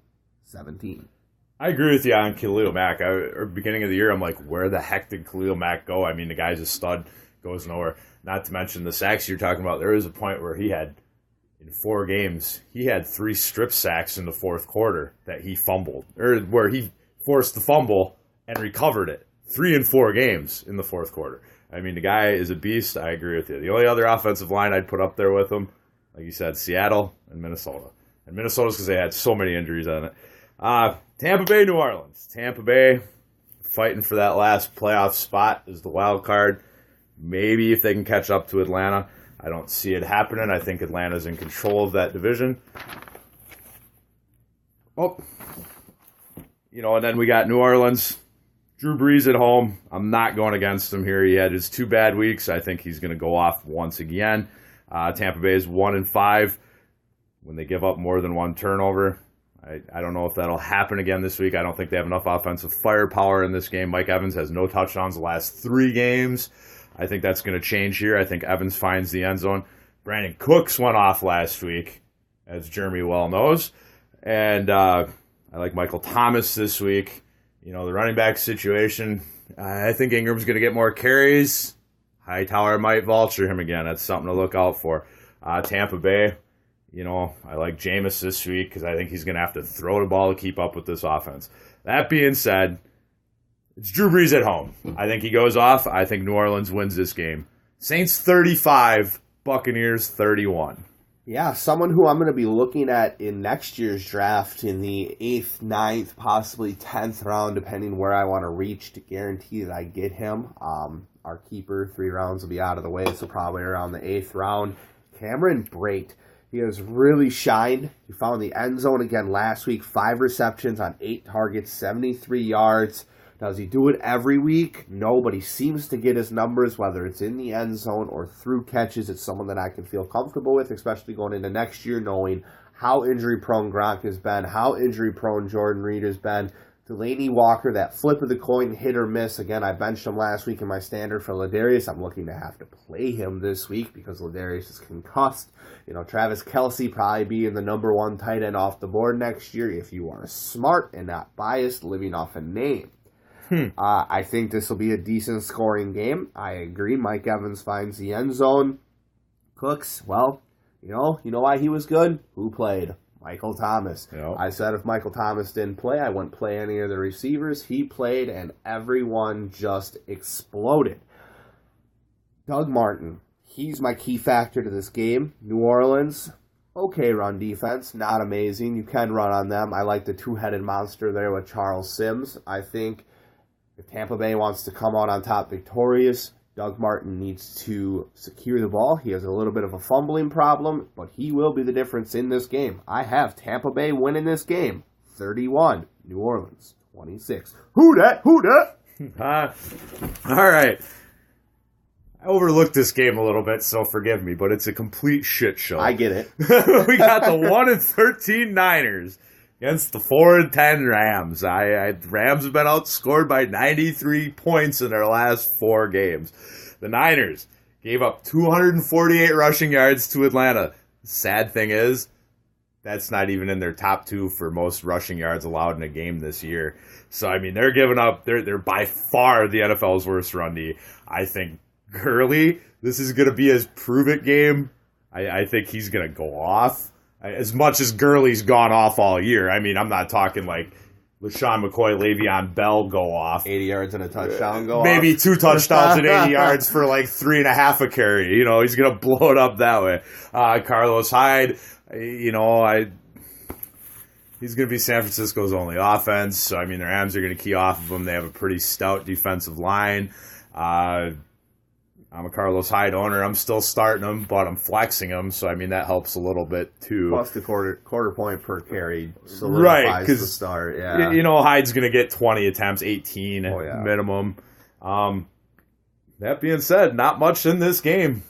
I agree with you on Khalil Mack. Beginning of the year, I'm like, where the heck did Khalil Mack go? I mean, the guy's a stud, goes nowhere. Not to mention the sacks you're talking about. There was a point where he had, in 4 games, he had 3 strip sacks in the fourth quarter that he fumbled, or where he forced the fumble and recovered it. 3 in 4 games in the fourth quarter. I mean, the guy is a beast. I agree with you. The only other offensive line I'd put up there with him, like you said, Seattle and Minnesota. And Minnesota's because they had so many injuries on it. Tampa Bay, New Orleans. Tampa Bay fighting for that last playoff spot is the wild card. Maybe if they can catch up to Atlanta. I don't see it happening. I think Atlanta's in control of that division. And then we got New Orleans. Drew Brees at home. I'm not going against him here. He had his 2 bad weeks. I think he's going to go off once again. Tampa Bay is 1-5 when they give up more than 1 turnover. I don't know if that'll happen again this week. I don't think they have enough offensive firepower in this game. Mike Evans has no touchdowns the last 3 games. I think that's going to change here. I think Evans finds the end zone. Brandon Cooks went off last week, as Jeremy well knows. And I like Michael Thomas this week. The running back situation, I think Ingram's going to get more carries. Hightower might vulture him again. That's something to look out for. Tampa Bay, I like Jameis this week because I think he's going to have to throw the ball to keep up with this offense. That being said, it's Drew Brees at home. I think he goes off. I think New Orleans wins this game. Saints 35, Buccaneers 31. Yeah, someone who I'm going to be looking at in next year's draft in the 8th, 9th, possibly 10th round, depending where I want to reach to guarantee that I get him. Our keeper, 3 rounds will be out of the way, so probably around the 8th round. Cameron Brate. He has really shined. He found the end zone again last week. 5 receptions on 8 targets, 73 yards. Does he do it every week? No, but he seems to get his numbers, whether it's in the end zone or through catches. It's someone that I can feel comfortable with, especially going into next year, knowing how injury-prone Gronk has been, how injury-prone Jordan Reed has been. Delaney Walker, that flip of the coin, hit or miss. Again, I benched him last week in my standard for Ladarius. I'm looking to have to play him this week because Ladarius is concussed. Travis Kelce probably being the number 1 tight end off the board next year if you are smart and not biased, living off a name. I think this will be a decent scoring game. I agree. Mike Evans finds the end zone. Cooks, well, you know why he was good? Who played? Michael Thomas. Yep. I said if Michael Thomas didn't play, I wouldn't play any of the receivers. He played, and everyone just exploded. Doug Martin, he's my key factor to this game. New Orleans, okay run defense, not amazing. You can run on them. I like the 2-headed monster there with Charles Sims. I think if Tampa Bay wants to come out on top victorious, Doug Martin needs to secure the ball. He has a little bit of a fumbling problem, but he will be the difference in this game. I have Tampa Bay winning this game, 31, New Orleans, 26. Who dat? All right. I overlooked this game a little bit, so forgive me, but it's a complete shit show. I get it. We got the 1-13 Niners against the 4-10 Rams. Rams have been outscored by 93 points in their last 4 games. The Niners gave up 248 rushing yards to Atlanta. Sad thing is, that's not even in their top 2 for most rushing yards allowed in a game this year. So, I mean, they're giving up, they're by far the NFL's worst run D. I think Gurley, this is going to be his prove-it game. I think he's going to go off. As much as Gurley's gone off all year. I mean, I'm not talking like LaShawn McCoy, Le'Veon Bell go off. 80 yards and a touchdown go Maybe off. 2 touchdowns and 80 yards for like 3.5 a carry. You know, he's going to blow it up that way. Carlos Hyde, you know, he's going to be San Francisco's only offense. So, I mean, the Rams are going to key off of him. They have a pretty stout defensive line. I'm a Carlos Hyde owner. I'm still starting him, but I'm flexing him. So, I mean, that helps a little bit, too. Plus the quarter point per carry solidifies the start. Yeah. You know, Hyde's going to get 20 attempts, 18 yeah. minimum. That being said, not much in this game.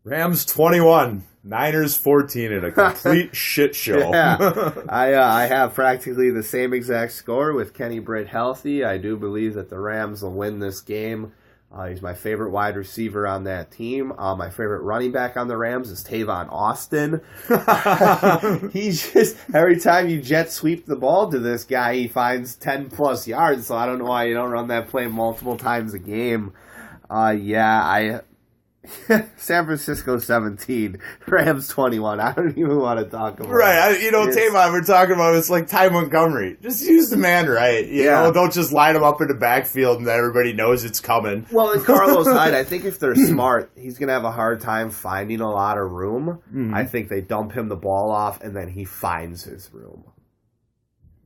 Rams 21, Niners 14 in a complete shit show. Yeah. I have practically the same exact score with Kenny Britt healthy. I do believe that the Rams will win this game. He's my favorite wide receiver on that team. My favorite running back on the Rams is Tavon Austin. He's just, every time you jet sweep the ball to this guy, he finds 10-plus yards, so I don't know why you don't run that play multiple times a game. San Francisco 17, Rams 21. I don't even want to talk about it. Right. Tavon, we're talking about, it's like Ty Montgomery. Just use the man right. You know, don't just line him up in the backfield and everybody knows it's coming. Well, in Carlos Hyde, I think if they're smart, he's going to have a hard time finding a lot of room. Mm-hmm. I think they dump him the ball off and then he finds his room.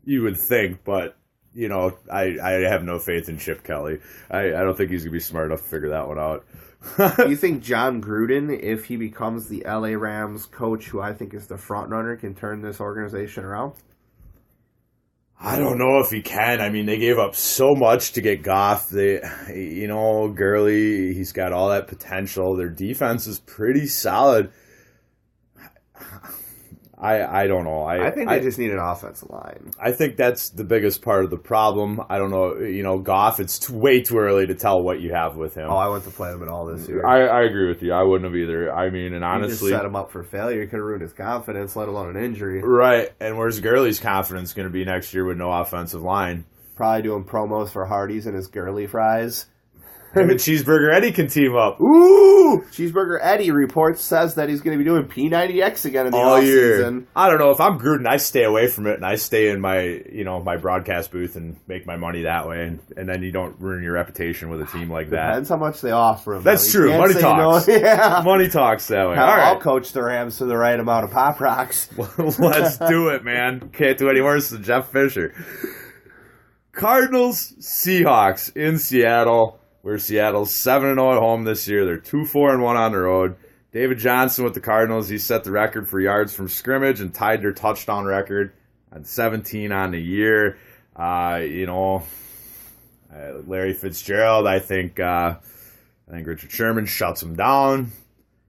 You would think, but, you know, I have no faith in Chip Kelly. I don't think he's going to be smart enough to figure that one out. Do you think John Gruden, if he becomes the LA Rams coach, who I think is the front runner, can turn this organization around? I don't know if he can. I mean, they gave up so much to get Goff. Gurley, he's got all that potential. Their defense is pretty solid. I don't know. I think they just need an offensive line. I think that's the biggest part of the problem. I don't know. Goff, it's way too early to tell what you have with him. Oh, I wouldn't have played him at all this year. I agree with you. I wouldn't have either. I mean, and honestly, you just set him up for failure. You could have ruined his confidence, let alone an injury. Right. And where's Gurley's confidence going to be next year with no offensive line? Probably doing promos for Hardee's and his Gurley fries. Him and Cheeseburger Eddie can team up. Ooh! Cheeseburger Eddie says that he's going to be doing P90X again in the offseason. I don't know. If I'm Gruden, I stay away from it, and I stay in my broadcast booth and make my money that way, and then you don't ruin your reputation with a team like that. Depends how much they offer him. That's true. Money talks. No. Yeah. Money talks that way. I'll coach the Rams to the right amount of Pop Rocks. Let's do it, man. Can't do any worse than Jeff Fisher. Cardinals, Seahawks in Seattle. Where Seattle's 7-0 at home this year. They're 2-4-1 on the road. David Johnson with the Cardinals. He set the record for yards from scrimmage and tied their touchdown record at 17 on the year. Larry Fitzgerald, I think Richard Sherman shuts him down.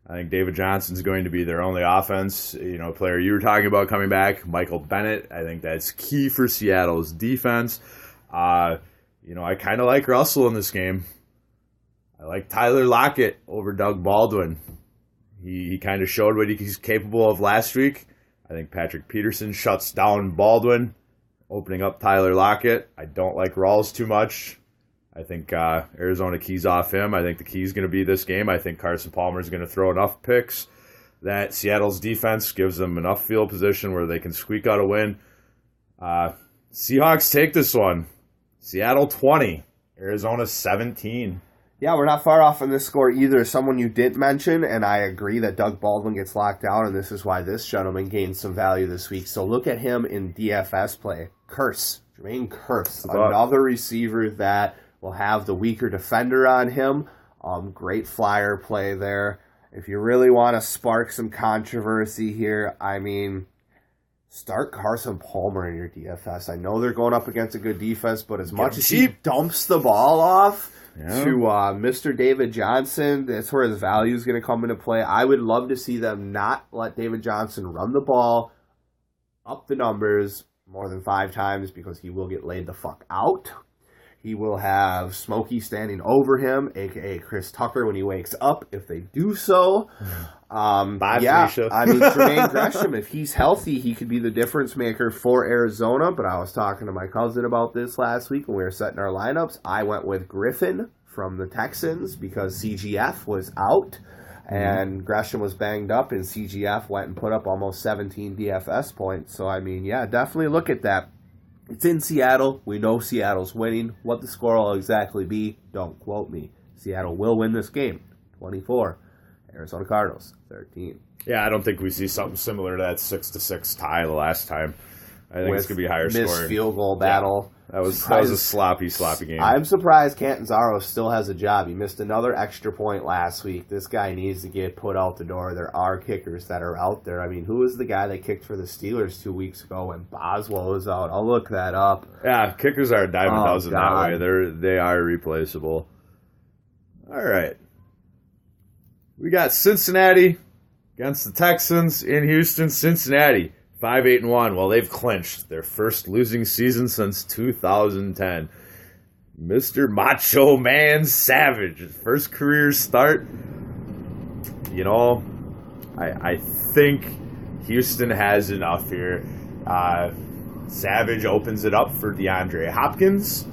I think David Johnson's going to be their only offense. Player you were talking about coming back, Michael Bennett. I think that's key for Seattle's defense. I kind of like Russell in this game. I like Tyler Lockett over Doug Baldwin. He kind of showed what he's capable of last week. I think Patrick Peterson shuts down Baldwin, opening up Tyler Lockett. I don't like Rawls too much. I think Arizona keys off him. I think the key's going to be this game. I think Carson Palmer is going to throw enough picks that Seattle's defense gives them enough field position where they can squeak out a win. Seahawks take this one. Seattle 20, Arizona 17. Yeah, we're not far off on this score either. Someone you didn't mention, and I agree that Doug Baldwin gets locked down, and this is why this gentleman gained some value this week. So look at him in DFS play. Jermaine Kearse, another receiver that will have the weaker defender on him. Great flyer play there. If you really want to spark some controversy here, start Carson Palmer in your DFS. I know they're going up against a good defense, but as much as he dumps the ball off to Mr. David Johnson, that's where his value is going to come into play. I would love to see them not let David Johnson run the ball up the numbers more than 5 times because he will get laid the fuck out. He will have Smokey standing over him, a.k.a. Chris Tucker, when he wakes up, if they do so. Bye, yeah, Felicia. I mean, Jermaine Gresham, if he's healthy, he could be the difference maker for Arizona. But I was talking to my cousin about this last week when we were setting our lineups. I went with Griffin from the Texans because CGF was out. And Gresham was banged up, and CGF went and put up almost 17 DFS points. So, I mean, yeah, definitely look at that. It's in Seattle. We know Seattle's winning. What the score will exactly be, don't quote me. Seattle will win this game, 24. Arizona Cardinals, 13. Yeah, I don't think we see something similar to that 6-6 tie the last time. I think it's going to be higher missed scoring. Field goal battle. That was a sloppy game. I'm surprised Catanzaro still has a job. He missed another extra point last week. This guy needs to get put out the door. There are kickers that are out there. I mean, who was the guy that kicked for the Steelers 2 weeks ago when Boswell was out? I'll look that up. Yeah, kickers are a dime a dozen God. that way. They are replaceable. All right. We got Cincinnati against the Texans in Houston. Cincinnati, 5-8-1. Well, they've clinched their first losing season since 2010. Mr. Macho Man Savage, his first career start. You know, I think Houston has enough here. Savage opens it up for DeAndre Hopkins.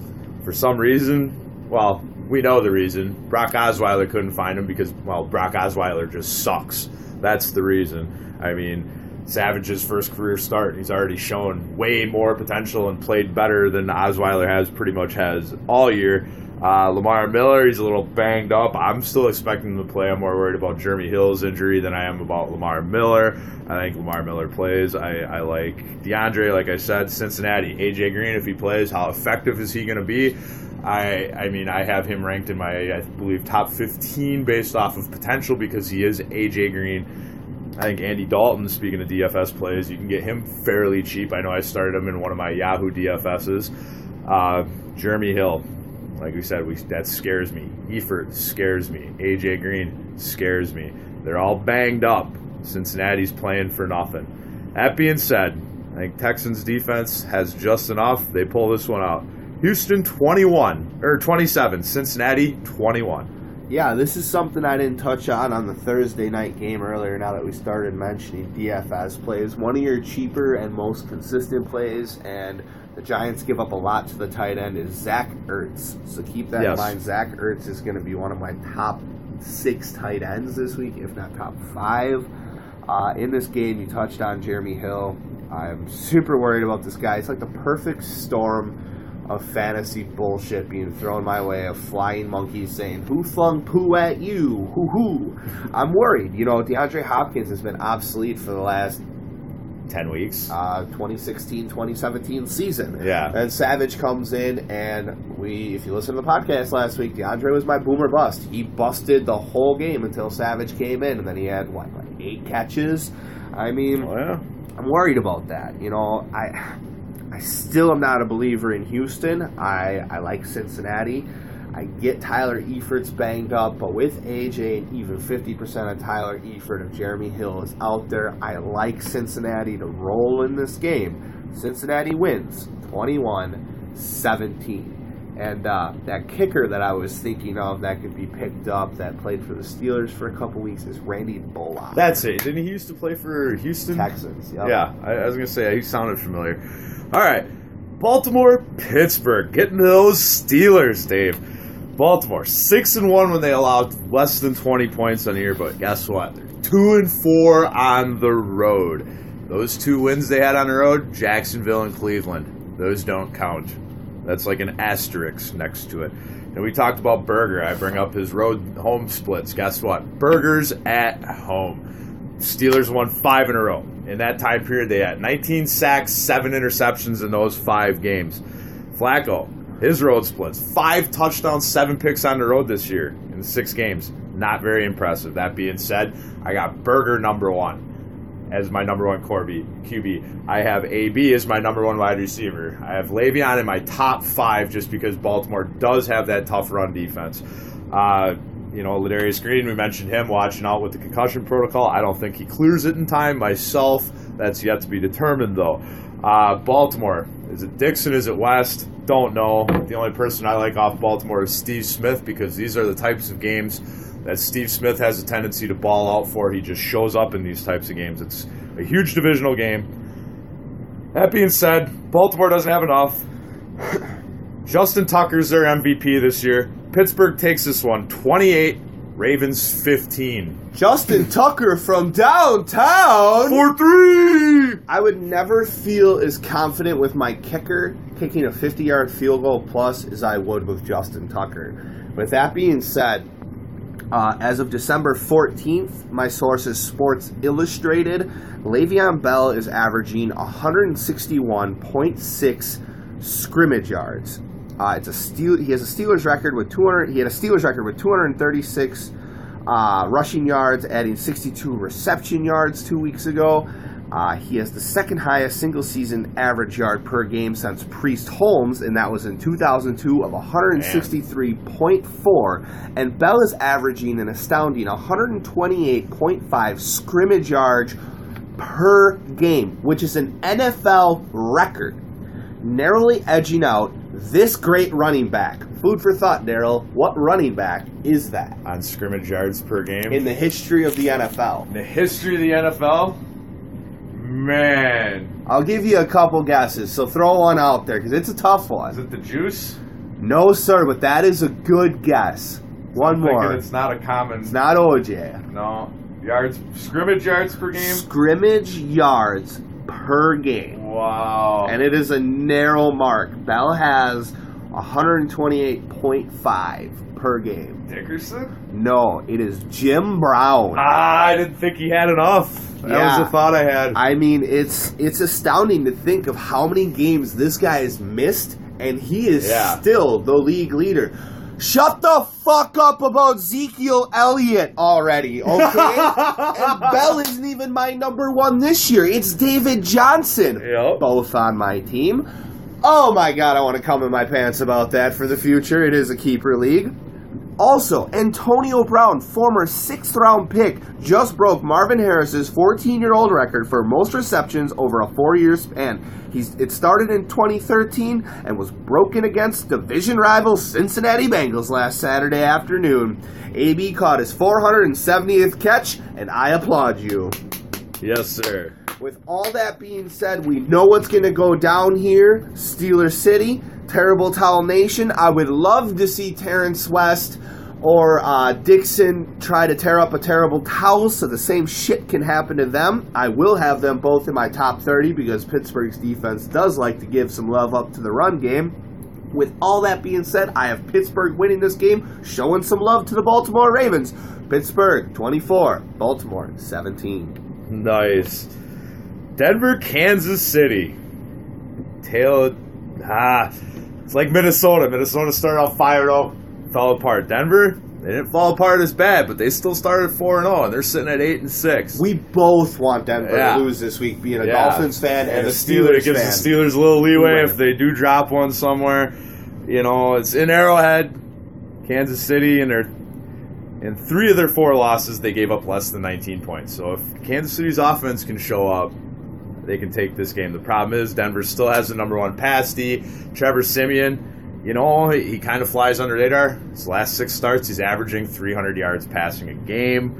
For some reason, well, we know the reason. Brock Osweiler couldn't find him because, well, Brock Osweiler just sucks. That's the reason. I mean, Savage's first career start, he's already shown way more potential and played better than Osweiler pretty much has all year. Lamar Miller, he's a little banged up. I'm still expecting him to play. I'm more worried about Jeremy Hill's injury than I am about Lamar Miller. I think Lamar Miller plays. I like DeAndre, like I said, Cincinnati. AJ Green, if he plays, how effective is he going to be? I mean, I have him ranked in my, I believe, top 15 based off of potential because he is AJ Green. I think Andy Dalton, speaking of DFS plays, you can get him fairly cheap. I know I started him in one of my Yahoo DFSs. Jeremy Hill, like we said, that scares me. Eifert scares me. AJ Green scares me. They're all banged up. Cincinnati's playing for nothing. That being said, I think Texans defense has just enough. They pull this one out. Houston 27, Cincinnati 21. Yeah, this is something I didn't touch on the Thursday night game earlier now that we started mentioning DFS plays. One of your cheaper and most consistent plays, and the Giants give up a lot to the tight end, is Zach Ertz. So keep that in mind. Zach Ertz is going to be one of my top 6 tight ends this week, if not top 5. In this game, you touched on Jeremy Hill. I'm super worried about this guy. It's like the perfect storm of fantasy bullshit being thrown my way, of flying monkeys saying, "Who flung poo at you? Hoo hoo." I'm worried. You know, DeAndre Hopkins has been obsolete for the last 10 weeks. 2016-2017 season. Yeah. And Savage comes in, and if you listen to the podcast last week, DeAndre was my boomer bust. He busted the whole game until Savage came in, and then he had, like 8 catches? I mean, I'm worried about that. You know, I still am not a believer in Houston. I like Cincinnati. I get Tyler Eifert's banged up, but with AJ and even 50% of Tyler Eifert, if Jeremy Hill is out there, I like Cincinnati to roll in this game. Cincinnati wins 21-17. And that kicker that I was thinking of that could be picked up that played for the Steelers for a couple weeks is Randy Bullock. That's it. Didn't he used to play for Houston? Texans, yep. Yeah, I was going to say, he sounded familiar. All right, Baltimore, Pittsburgh. Getting to those Steelers, Dave. Baltimore, 6-1 when they allowed less than 20 points on the year, but guess what? They're 2-4 on the road. Those 2 wins they had on the road, Jacksonville and Cleveland. Those don't count. That's like an asterisk next to it. And we talked about Berger. I bring up his road-home splits. Guess what? Berger's at home. Steelers won 5 in a row. In that time period, they had 19 sacks, 7 interceptions in those 5 games. Flacco, his road splits, 5 touchdowns, 7 picks on the road this year in 6 games. Not very impressive. That being said, I got Berger number 1 as my number 1 QB. I have AB as my number 1 wide receiver. I have Le'Veon in my top 5 just because Baltimore does have that tough run defense. Ladarius Green, we mentioned him watching out with the concussion protocol. I don't think he clears it in time myself. That's yet to be determined, though. Baltimore, is it Dixon? Is it West? Don't know. The only person I like off Baltimore is Steve Smith, because these are the types of games that Steve Smith has a tendency to ball out for. He just shows up in these types of games. It's a huge divisional game. That being said, Baltimore doesn't have enough. Justin Tucker's their MVP this year. Pittsburgh takes this one 28, Ravens 15. Justin Tucker from downtown. 4-3. I would never feel as confident with my kicker kicking a 50-yard field goal plus as I would with Justin Tucker. With that being said, as of December 14th, my source is Sports Illustrated. Le'Veon Bell is averaging 161.6 scrimmage yards. He has a Steelers record with 200. He had a Steelers record with 236 rushing yards, adding 62 reception yards 2 weeks ago. He has the second highest single season average yard per game since Priest Holmes, and that was in 2002 of 163.4. And Bell is averaging an astounding 128.5 scrimmage yards per game, which is an NFL record, narrowly edging out this great running back. Food for thought, Daryl. What running back is that? On scrimmage yards per game? In the history of the NFL. In the history of the NFL? Man. I'll give you a couple guesses, so throw one out there, because it's a tough one. Is it the Juice? No, sir, but that is a good guess. One more. It's not a common... It's not OJ. No. Scrimmage yards per game? Scrimmage yards per game. Wow. And it is a narrow mark. Bell has 128.5 per game. Dickerson? No, it is Jim Brown. I didn't think he had enough. That was the thought I had. I mean, it's astounding to think of how many games this guy has missed, and he is still the league leader. Shut the fuck up about Ezekiel Elliott already, okay? And Bell isn't even my number one this year. It's David Johnson. Yep. Both on my team. Oh my god, I want to come in my pants about that for the future. It is a keeper league. Also, Antonio Brown, former 6th-round pick, just broke Marvin Harris's 14-year-old record for most receptions over a 4-year span. It started in 2013 and was broken against division rival Cincinnati Bengals last Saturday afternoon. AB caught his 470th catch, and I applaud you. Yes, sir. With all that being said, we know what's going to go down here. Steeler City, Terrible Towel Nation. I would love to see Terrence West or Dixon try to tear up a terrible towel so the same shit can happen to them. I will have them both in my top 30 because Pittsburgh's defense does like to give some love up to the run game. With all that being said, I have Pittsburgh winning this game, showing some love to the Baltimore Ravens. Pittsburgh 24, Baltimore 17. Nice. Denver, Kansas City. It's like Minnesota. Minnesota started out 5-0, fell apart. Denver, they didn't fall apart as bad, but they still started 4-0, and they're sitting at 8-6. We both want Denver to lose this week, being a Dolphins fan and a Steelers It gives fan. the Steelers a little leeway if they do drop one somewhere. It's in Arrowhead, Kansas City, and in 3 of their 4 losses, they gave up less than 19 points. So if Kansas City's offense can show up, they can take this game. The problem is Denver still has the number 1 pass D. Trevor Siemian, he kind of flies under the radar. His last 6 starts, he's averaging 300 yards passing a game.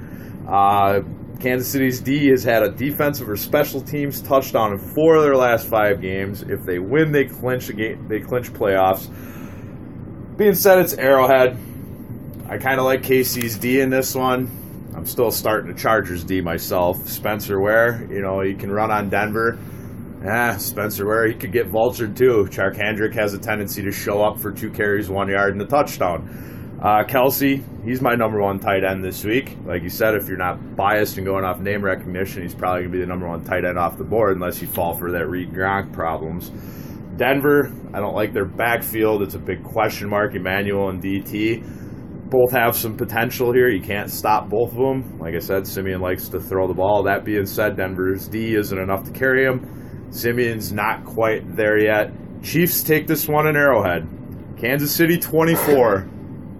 Kansas City's D has had a defensive or special teams touchdown in 4 of their last 5 games. If they win, they clinch playoffs. Being said, it's Arrowhead. I kind of like KC's D in this one. I'm still starting the Chargers D myself. Spencer Ware, he can run on Denver. Spencer Ware, he could get vultured too. Chark-Hendrick has a tendency to show up for 2 carries, 1 yard, and a touchdown. Kelsey, he's my number 1 tight end this week. Like you said, if you're not biased and going off name recognition, he's probably going to be the number 1 tight end off the board unless you fall for that Reed Gronk problems. Denver, I don't like their backfield. It's a big question mark, Emmanuel and DT. Both have some potential here. You can't stop both of them. Like I said, Siemian likes to throw the ball. That being said, Denver's D isn't enough to carry him. Siemian's not quite there yet. Chiefs take this one in Arrowhead. Kansas City 24,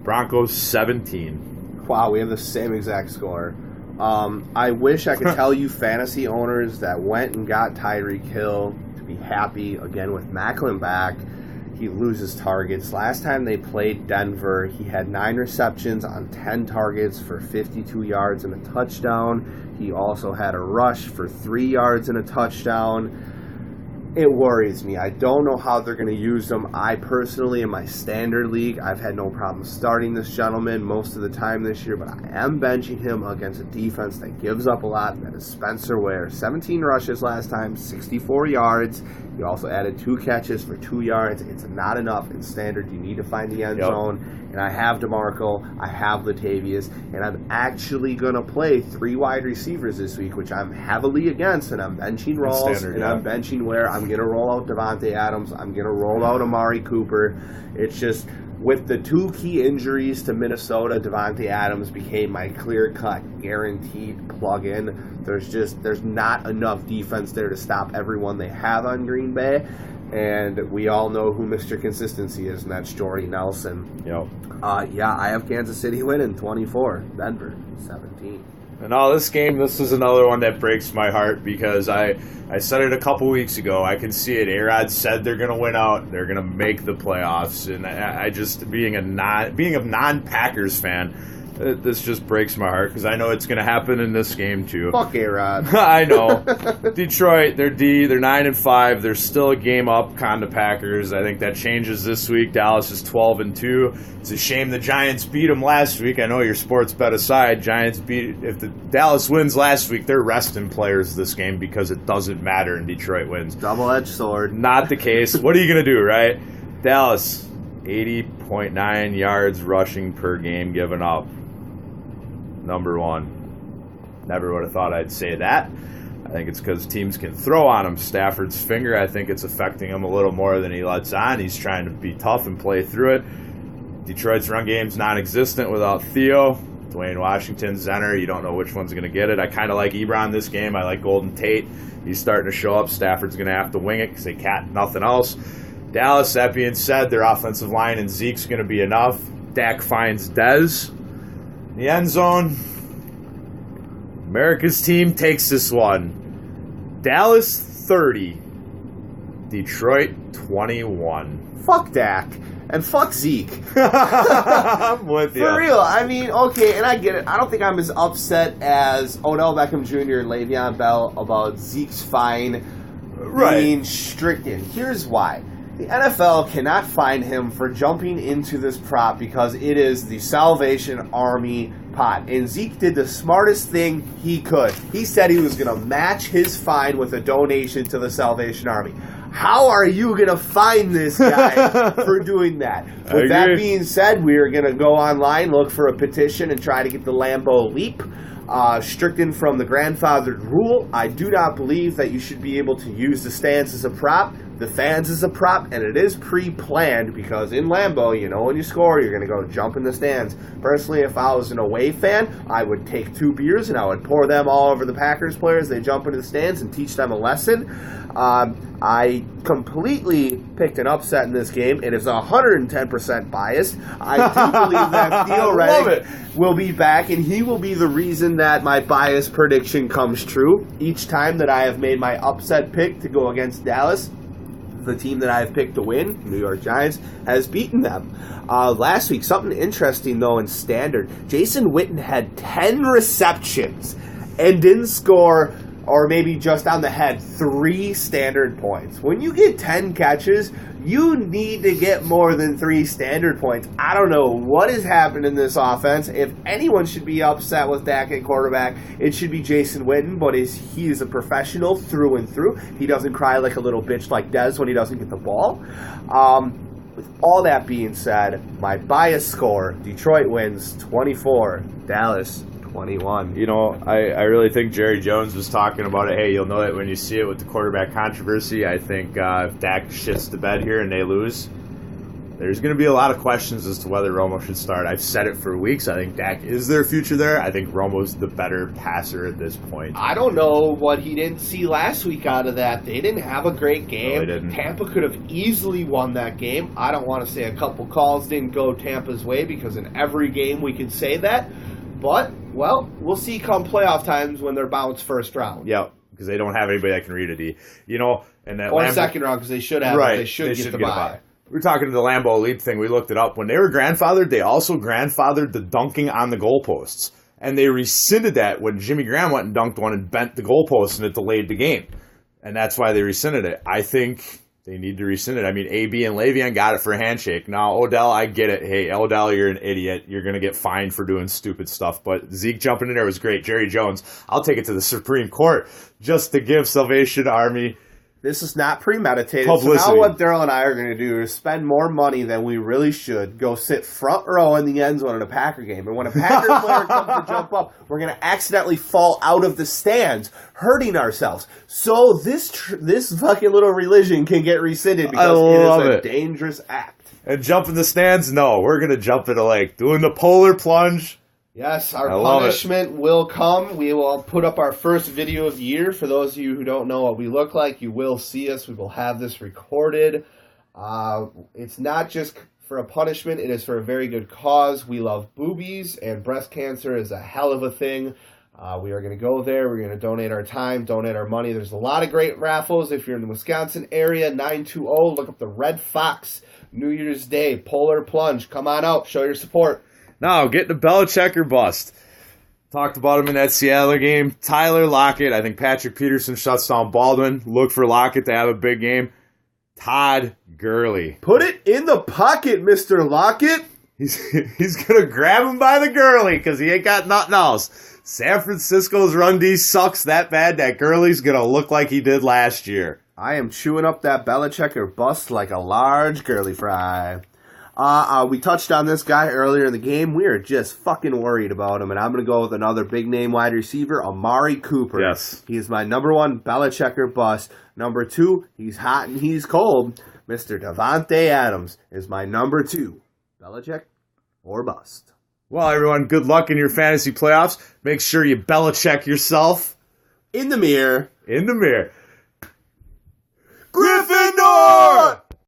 Broncos 17. Wow, we have the same exact score. I wish I could tell you fantasy owners that went and got Tyreek Hill to be happy again with Macklin back. He loses targets. Last time they played Denver, he had 9 receptions on 10 targets for 52 yards and a touchdown. He also had a rush for 3 yards and a touchdown. It worries me. I don't know how they're going to use him. I personally, in my standard league, I've had no problem starting this gentleman most of the time this year, but I am benching him against a defense that gives up a lot. That is Spencer Ware. 17 rushes last time, 64 yards. He also added 2 catches for 2 yards. It's not enough in standard. You need to find the end zone. And I have DeMarco, I have Latavius, and I'm actually going to play 3 wide receivers this week, which I'm heavily against, and I'm benching Rawls, I'm benching Ware. I'm going to roll out Devontae Adams. I'm going to roll out Amari Cooper. It's just, with the 2 key injuries to Minnesota, Devontae Adams became my clear-cut, guaranteed plug-in. There's not enough defense there to stop everyone they have on Green Bay. And we all know who Mr. Consistency is, and that's Jordy Nelson. Yep. I have Kansas City winning 24, Denver 17. And this is another one that breaks my heart because I said it a couple weeks ago. I can see it. A-Rod said they're going to win out. They're going to make the playoffs. And I just, being a non-Packers fan, this just breaks my heart because I know it's going to happen in this game too. Fuck A-Rod. I know. Detroit, they're 9-5. They're still a game up on the Packers. I think that changes this week. Dallas is 12-2. It's a shame the Giants beat them last week. I know your sports bet aside, if the Dallas wins last week, they're resting players this game because it doesn't matter and Detroit wins. Double-edged sword. Not the case. What are you going to do, right? Dallas, 80.9 yards rushing per game given up. Number 1. Never would have thought I'd say that. I think it's because teams can throw on him. Stafford's finger, I think it's affecting him a little more than he lets on. He's trying to be tough and play through it. Detroit's run game's non-existent without Theo. Dwayne Washington, Zenner, you don't know which one's going to get it. I kind of like Ebron this game. I like Golden Tate. He's starting to show up. Stafford's going to have to wing it because they can't nothing else. Dallas, that being said, their offensive line and Zeke's going to be enough. Dak finds Dez. The end zone. America's team takes this one. Dallas 30. Detroit 21. Fuck Dak. And fuck Zeke. I'm with you. For real. I mean, okay, and I get it. I don't think I'm as upset as Odell Beckham Jr. and Le'Veon Bell about Zeke's fine being stricken. Here's why. The NFL cannot fine him for jumping into this prop because it is the Salvation Army pot. And Zeke did the smartest thing he could. He said he was going to match his fine with a donation to the Salvation Army. How are you going to fine this guy for doing that? With that being said, we are going to go online, look for a petition, and try to get the Lambeau Leap stricken from the grandfathered rule. I do not believe that you should be able to use the stands as a prop, the fans as a prop, and it is pre-planned because in Lambeau, you know when you score, you're going to go jump in the stands. Personally, if I was an away fan, I would take 2 beers and I would pour them all over the Packers players. They jump into the stands and teach them a lesson. I completely picked an upset in this game. It is 110% biased. I do believe that Theo Reddick will be back, and he will be the reason that my bias prediction comes true. Each time that I have made my upset pick to go against Dallas, the team that I have picked to win, New York Giants, has beaten them. Last week, something interesting, though, in standard. Jason Witten had 10 receptions and didn't score, or maybe just on the head, 3 standard points. When you get 10 catches, you need to get more than 3 standard points. I don't know what has happened in this offense. If anyone should be upset with Dak at quarterback, it should be Jason Witten, but he is a professional through and through. He doesn't cry like a little bitch like Dez when he doesn't get the ball. With all that being said, my bias score, Detroit wins 24, Dallas 21. You know, I really think Jerry Jones was talking about it. Hey, you'll know it when you see it with the quarterback controversy. I think if Dak shits the bed here and they lose, there's going to be a lot of questions as to whether Romo should start. I've said it for weeks. I think Dak is their future there. I think Romo's the better passer at this point. I don't know what he didn't see last week out of that. They didn't have a great game. No, they didn't. Tampa could have easily won that game. I don't want to say a couple calls didn't go Tampa's way because in every game we can say that. But, well, we'll see come playoff times when they're bounced first round. Yep, because they don't have anybody that can read a D. And that Or second round, because they should have. Right, They should get the bye. We were talking to the Lambeau Elite thing. We looked it up. When they were grandfathered, they also grandfathered the dunking on the goalposts. And they rescinded that when Jimmy Graham went and dunked one and bent the goalpost and it delayed the game. And that's why they rescinded it. I think they need to rescind it. I mean, AB and Le'Veon got it for a handshake. Now, Odell, I get it. Hey, Odell, you're an idiot. You're going to get fined for doing stupid stuff. But Zeke jumping in there was great. Jerry Jones, I'll take it to the Supreme Court just to give Salvation Army This is not premeditated. publicity. So now what Daryl and I are going to do is spend more money than we really should, go sit front row in the end zone at a Packer game. And when a Packer player comes to jump up, we're going to accidentally fall out of the stands, hurting ourselves. So this fucking little religion can get rescinded because it is a dangerous act. And jump in the stands? No, we're going to jump in a lake. Doing the polar plunge. Yes, our punishment will come. We will put up our first video of the year. For those of you who don't know what we look like, you will see us. We will have this recorded. It's not just for a punishment. It is for a very good cause. We love boobies, and breast cancer is a hell of a thing. We are going to go there. We're going to donate our time, donate our money. There's a lot of great raffles. If you're in the Wisconsin area, 920, look up the Red Fox New Year's Day Polar Plunge. Come on out. Show your support. Now, getting a Belichick or bust. Talked about him in that Seattle game. Tyler Lockett. I think Patrick Peterson shuts down Baldwin. Look for Lockett to have a big game. Todd Gurley. Put it in the pocket, Mr. Lockett. He's going to grab him by the Gurley because he ain't got nothing else. San Francisco's run D sucks that bad that Gurley's going to look like he did last year. I am chewing up that Belichick or bust like a large Gurley fry. We touched on this guy earlier in the game. We are just fucking worried about him, and I'm going to go with another big-name wide receiver, Amari Cooper. Yes. He is my number one Belichick or bust. Number two, he's hot and he's cold. Mr. Davante Adams is my number two Belichick or bust. Well, everyone, good luck in your fantasy playoffs. Make sure you Belichick yourself. In the mirror. In the mirror. Gryffindor!